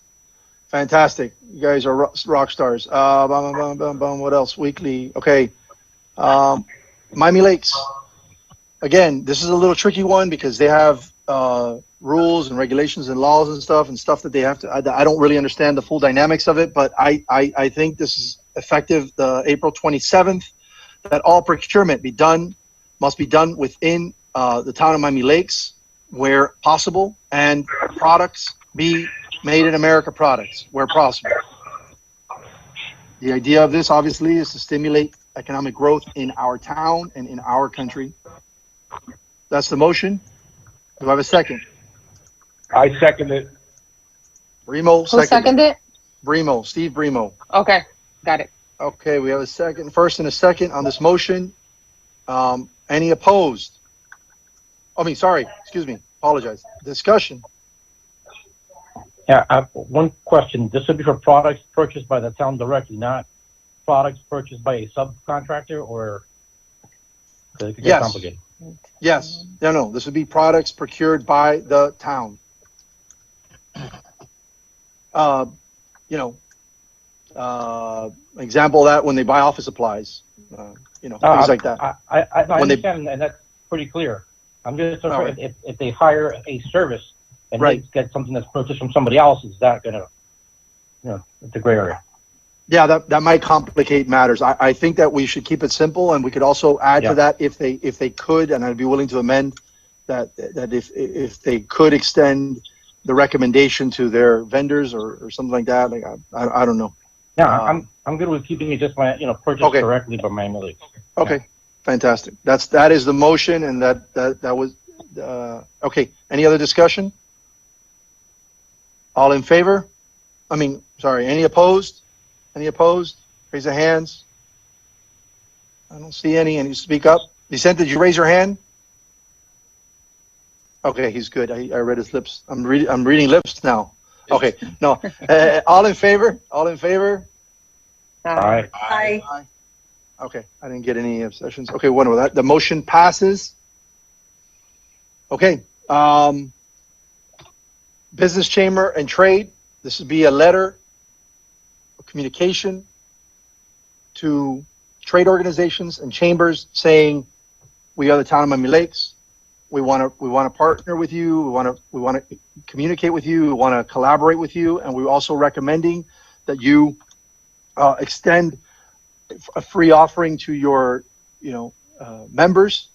Fantastic. You guys are rock stars. What else? Weekly. Okay. Miami Lakes. Again, this is a little tricky one because they have rules and regulations and laws and stuff that they have to. I don't really understand the full dynamics of it, but I think this is effective April 27th. That all procurement must be done within the town of Miami Lakes, where possible, and products be made in America products where possible. The idea of this, obviously, is to stimulate economic growth in our town and in our country. That's the motion. Do I have a second? I second it. Bremo, Who seconded it? Bremo, Steve Bremo. Okay, got it. Okay, we have a second, first and a second on this motion. Any opposed? Excuse me, apologize. Discussion. Yeah, one question. This would be for products purchased by the town directly, not products purchased by a subcontractor, or 'Cause it could get Yes. complicated. Yes. No. This would be products procured by the town. Example of that when they buy office supplies, things like that. I When they- understand, and that's pretty clear. I'm just All afraid right. if they hire a service and Right. they get something that's purchased from somebody else, is that gonna, it's a gray area. Yeah, that might complicate matters. I think that we should keep it simple, and we could also add Yeah. to that if they could, and I'd be willing to amend that if they could extend the recommendation to their vendors or something like that. Like I don't know. Yeah, I'm good with keeping it just by, purchased Okay. directly by manually. Okay, fantastic. That is the motion, and that was okay. Any other discussion? All in favor? Any opposed? Any opposed? Raise your hands. I don't see any. Any speak up? Vicente, did you raise your hand? Okay, he's good. I read his lips. I'm reading lips now. Okay, no. All in favor? All in favor? Aye. Aye. Okay, I didn't get any abstentions. Okay, wonderful. That the motion passes. Okay, business chamber and trade. This would be a letter of communication to trade organizations and chambers saying, we are the town of Miami Lakes. We want to partner with you. We want to communicate with you. We want to collaborate with you, and we're also recommending that you extend a free offering to your members.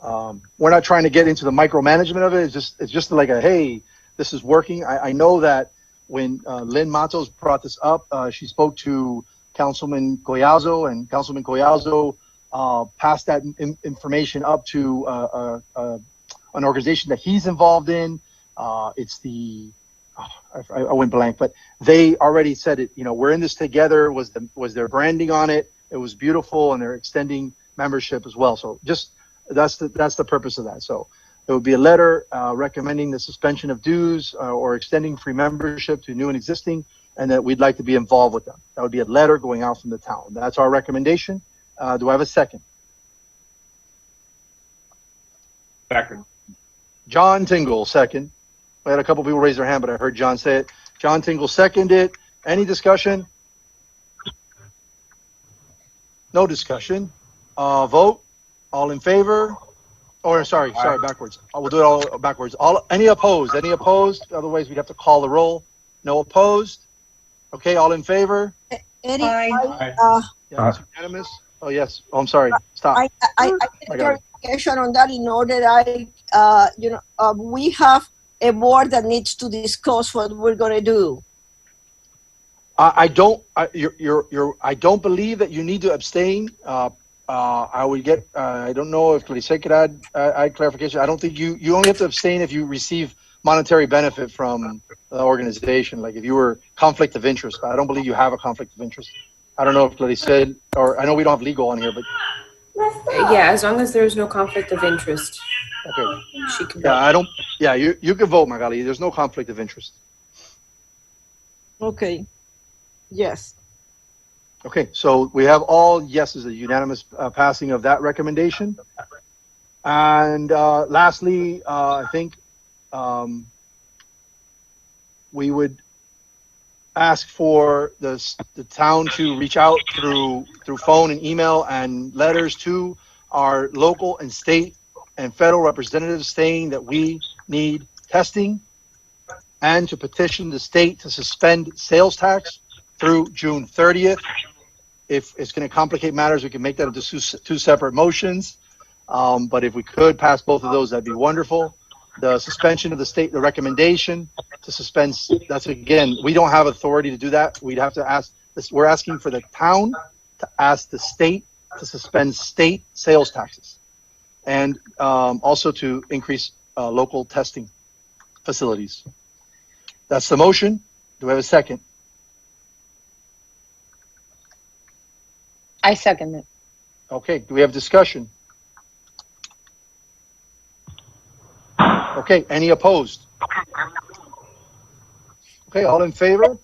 We're not trying to get into the micromanagement of it. It's just like hey, this is working. I know that when Lynn Matos brought this up, she spoke to Councilman Collazo, and Councilman Collazo passed that information up to an organization that he's involved in. It's the I went blank, but they already said it. We're in this together. Was their branding on it? It was beautiful, and they're extending membership as well. So just that's the purpose of that. So it would be a letter recommending the suspension of dues or extending free membership to new and existing, and that we'd like to be involved with them. That would be a letter going out from the town. That's our recommendation. Do I have a second? Second. John Tingle, second. I had a couple people raise their hand, but I heard John say it. John Tingle seconded. Any discussion? No discussion. Vote. All in favor? Or sorry, backwards. We'll do it all backwards. Any opposed? Any opposed? Otherwise, we'd have to call the roll. No opposed? Okay, all in favor? Eddie, Yeah, it's unanimous. Oh, yes. Oh, I'm sorry. Stop. I I get got it. clarification on that in order we have a board that needs to discuss what we're going to do. I don't believe that you need to abstain. I would get, I don't know if Clarice could add clarification. I don't think you only have to abstain if you receive monetary benefit from the organization. Like if you were conflict of interest, but I don't believe you have a conflict of interest. I don't know if Clarice said, or I know we don't have legal on here, but. Yeah, as long as there's no conflict of interest. Okay. She can Yeah, you can vote, Magali. There's no conflict of interest. Okay. Yes. Okay, so we have all yeses, a unanimous passing of that recommendation. And lastly, I think we would ask for the town to reach out through phone and email and letters to our local and state and federal representatives saying that we need testing, and to petition the state to suspend sales tax through June 30th. If it's going to complicate matters, we can make that into two separate motions. But if we could pass both of those, that'd be wonderful. The suspension of the recommendation to suspend, that's again, we don't have authority to do that. We'd have to ask this. We're asking for the town to ask the state to suspend state sales taxes, and also to increase local testing facilities. That's the motion. Do we have a second? I second it. Okay, do we have discussion? Okay, any opposed? Okay, all in favor?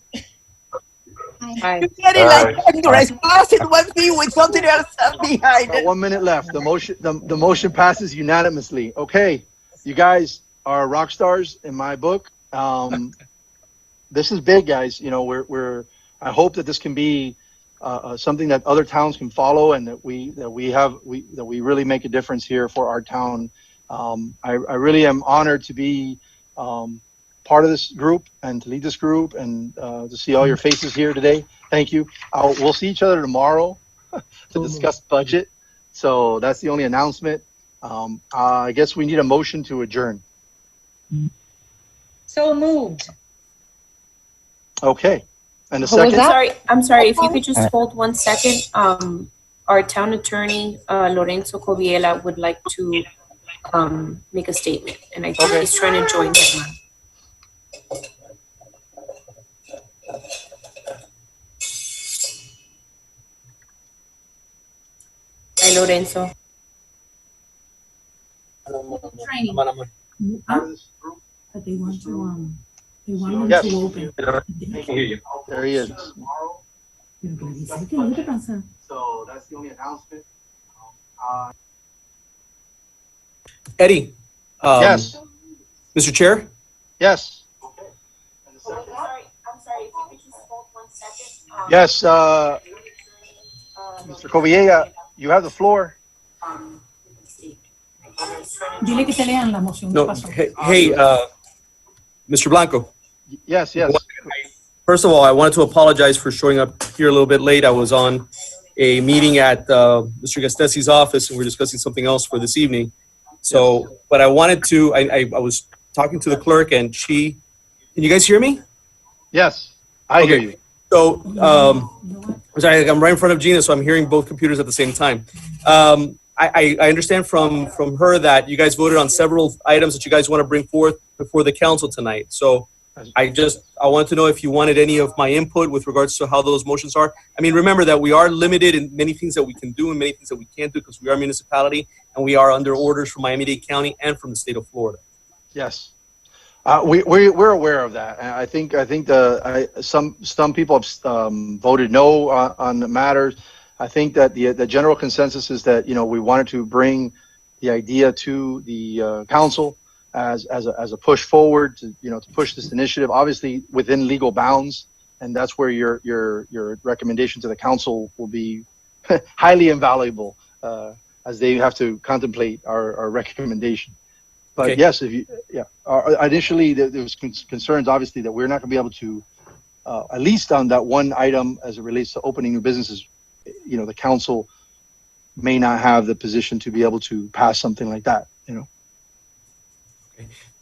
Aye. You're getting like Congress. Pass it one thing with something else behind Got it. 1 minute left. The motion passes unanimously. Okay, you guys are rock stars in my book. This is big, guys. You know, I hope that this can be something that other towns can follow, and that we really make a difference here for our town. I really am honored to be part of this group and to lead this group, and to see all your faces here today. Thank you. We'll see each other tomorrow to discuss budget. So that's the only announcement. I guess we need a motion to adjourn. So moved. Okay. And a Who was second? that? I'm sorry, if you could just hold 1 second. Our town attorney, Lorenzo Coviela, would like to make a statement, and I think he's trying to join him. Hi, Lorenzo. Training. But they want to, they want them Yes. to open. There he is. Pero que le dice, ¿qué te pasa? So that's the only announcement. Eddie. Yes. Mr. Chair? Yes. I'm sorry, if you could just hold 1 second. Yes, Mr. Coviella, you have the floor. Dile que te lean la moción. No. ¿Qué pasó? Hey, Mr. Blanco. Yes, yes. First of all, I wanted to apologize for showing up here a little bit late. I was on a meeting at Mr. Gastesi's office, and we were discussing something else for this evening. So, but I wanted to, I was talking to the clerk, and can you guys hear me? Yes, I hear you. So, I'm sorry, I'm right in front of Gina, so I'm hearing both computers at the same time. I understand from her that you guys voted on several items that you guys want to bring forth before the council tonight. So I wanted to know if you wanted any of my input with regards to how those motions are. I mean, remember that we are limited in many things that we can do and many things that we can't do because we are a municipality and we are under orders from Miami-Dade County and from the state of Florida. Yes. We're aware of that. And I think some people have voted no on the matters. I think that the general consensus is that, you know, we wanted to bring the idea to the council as a push forward to, you know, to push this initiative, obviously within legal bounds, and that's where your recommendation to the council will be highly invaluable as they have to contemplate our recommendation. But Okay. yes, initially there was concerns, obviously, that we're not going to be able to, at least on that one item as it relates to opening new businesses, you know, the council may not have the position to be able to pass something like that, you know.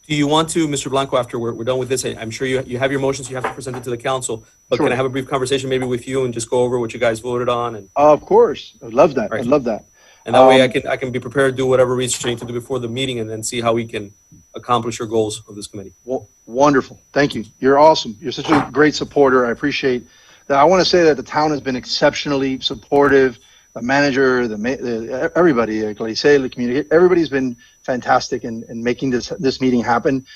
Do you want to, Mr. Blanco, after we're done with this, I'm sure you have your motions, you have to present it to the council, but Sure. can I have a brief conversation maybe with you and just go over what you guys voted on? And Of course, I'd love that. Right. I'd love that. And that way I can be prepared to do whatever research I need to do before the meeting and then see how we can accomplish your goals of this committee. Wonderful. Thank you. You're awesome. You're such a great supporter. I appreciate that. I want to say that the town has been exceptionally supportive. The manager, everybody, Gleise, the community, everybody's been fantastic in making this meeting happen.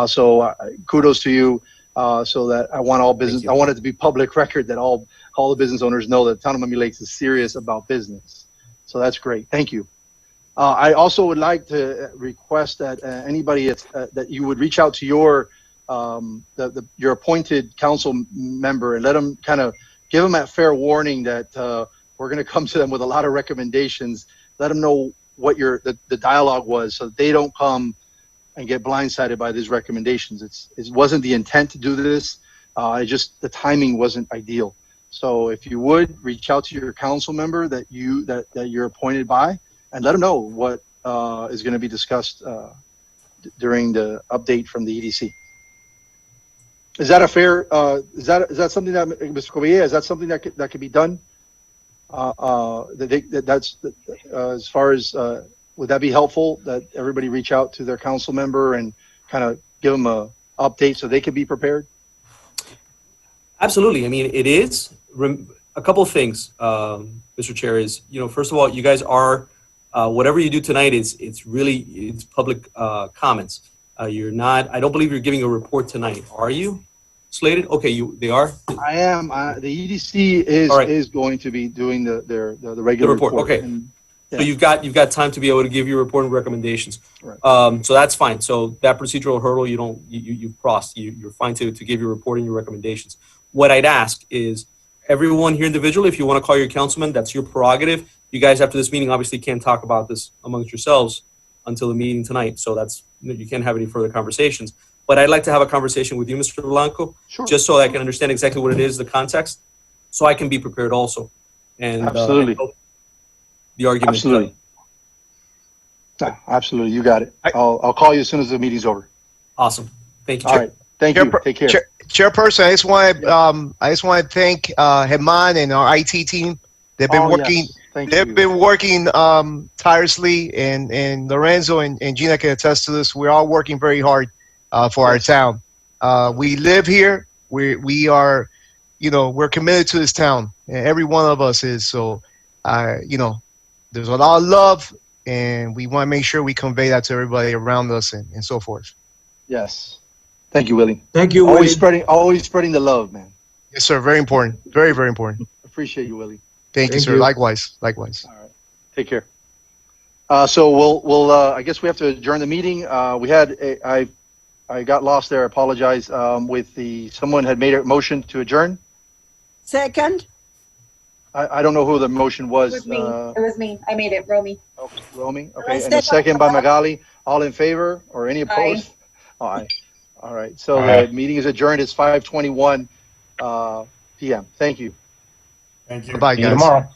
So kudos to you. So that I want it to be public record that all the business owners know that Town of Miami Lakes is serious about business. So that's great. Thank you. I also would like to request that anybody that you would reach out to your appointed council member and let them kind of give them that fair warning that we're going to come to them with a lot of recommendations. Let them know what the dialogue was so that they don't come and get blindsided by these recommendations. It wasn't the intent to do this. The timing wasn't ideal. So if you would reach out to your council member that you're appointed by and let them know what is going to be discussed during the update from the EDC. Is that a fair? Is that something that Mr. Covilla? Is that something that could be done? That's as far as would that be helpful that everybody reach out to their council member and kind of give them a update so they can be prepared? Absolutely. I mean, it is a couple of things, Mr. Chair, is, you know, first of all, you guys are, whatever you do tonight it's public comments. I don't believe you're giving a report tonight, are you? slated? Okay, they are? I am. The EDC is All right. is going to be doing the regular report. Okay. And, So you've got time to be able to give your report and recommendations. Right. So that's fine. So that procedural hurdle, you've crossed. You're fine to give your report and your recommendations. What I'd ask is everyone here individually, if you want to call your councilman, that's your prerogative. You guys after this meeting obviously can't talk about this amongst yourselves until the meeting tonight. So you can't have any further conversations. But I'd like to have a conversation with you, Mr. Blanco, just so I can understand exactly what it is, the context, so I can be prepared also. And Absolutely. The argument. Absolutely. Absolutely. You got it. I'll call you as soon as the meeting's over. Awesome. Thank you. All right. Thank you. Take care. Chairperson, I just want to thank Herman and our IT team. They've been working. Yes. They've been working tirelessly, and Lorenzo and Gina can attest to this. We're all working very hard for our town. We live here. We are, we're committed to this town. Every one of us is. So, there's a lot of love, and we want to make sure we convey that to everybody around us and so forth. Yes. Thank you, Willie. Thank you, always Willie. Always spreading the love, man. Yes, sir. Very important. Very, very important. Appreciate you, Willie. Thank you, sir. Likewise. Likewise. All right. Take care. So we'll I guess we have to adjourn the meeting. I got lost there. I apologize. Someone had made a motion to adjourn. Second. I don't know who the motion was. It was me. It was me. I made it. Romy. Romy. Okay. And a second by Magali. All in favor or any opposed? Aye. All right. So the meeting is adjourned. It's 5:21 p.m. Thank you. Thank you. Bye, See you guys. tomorrow.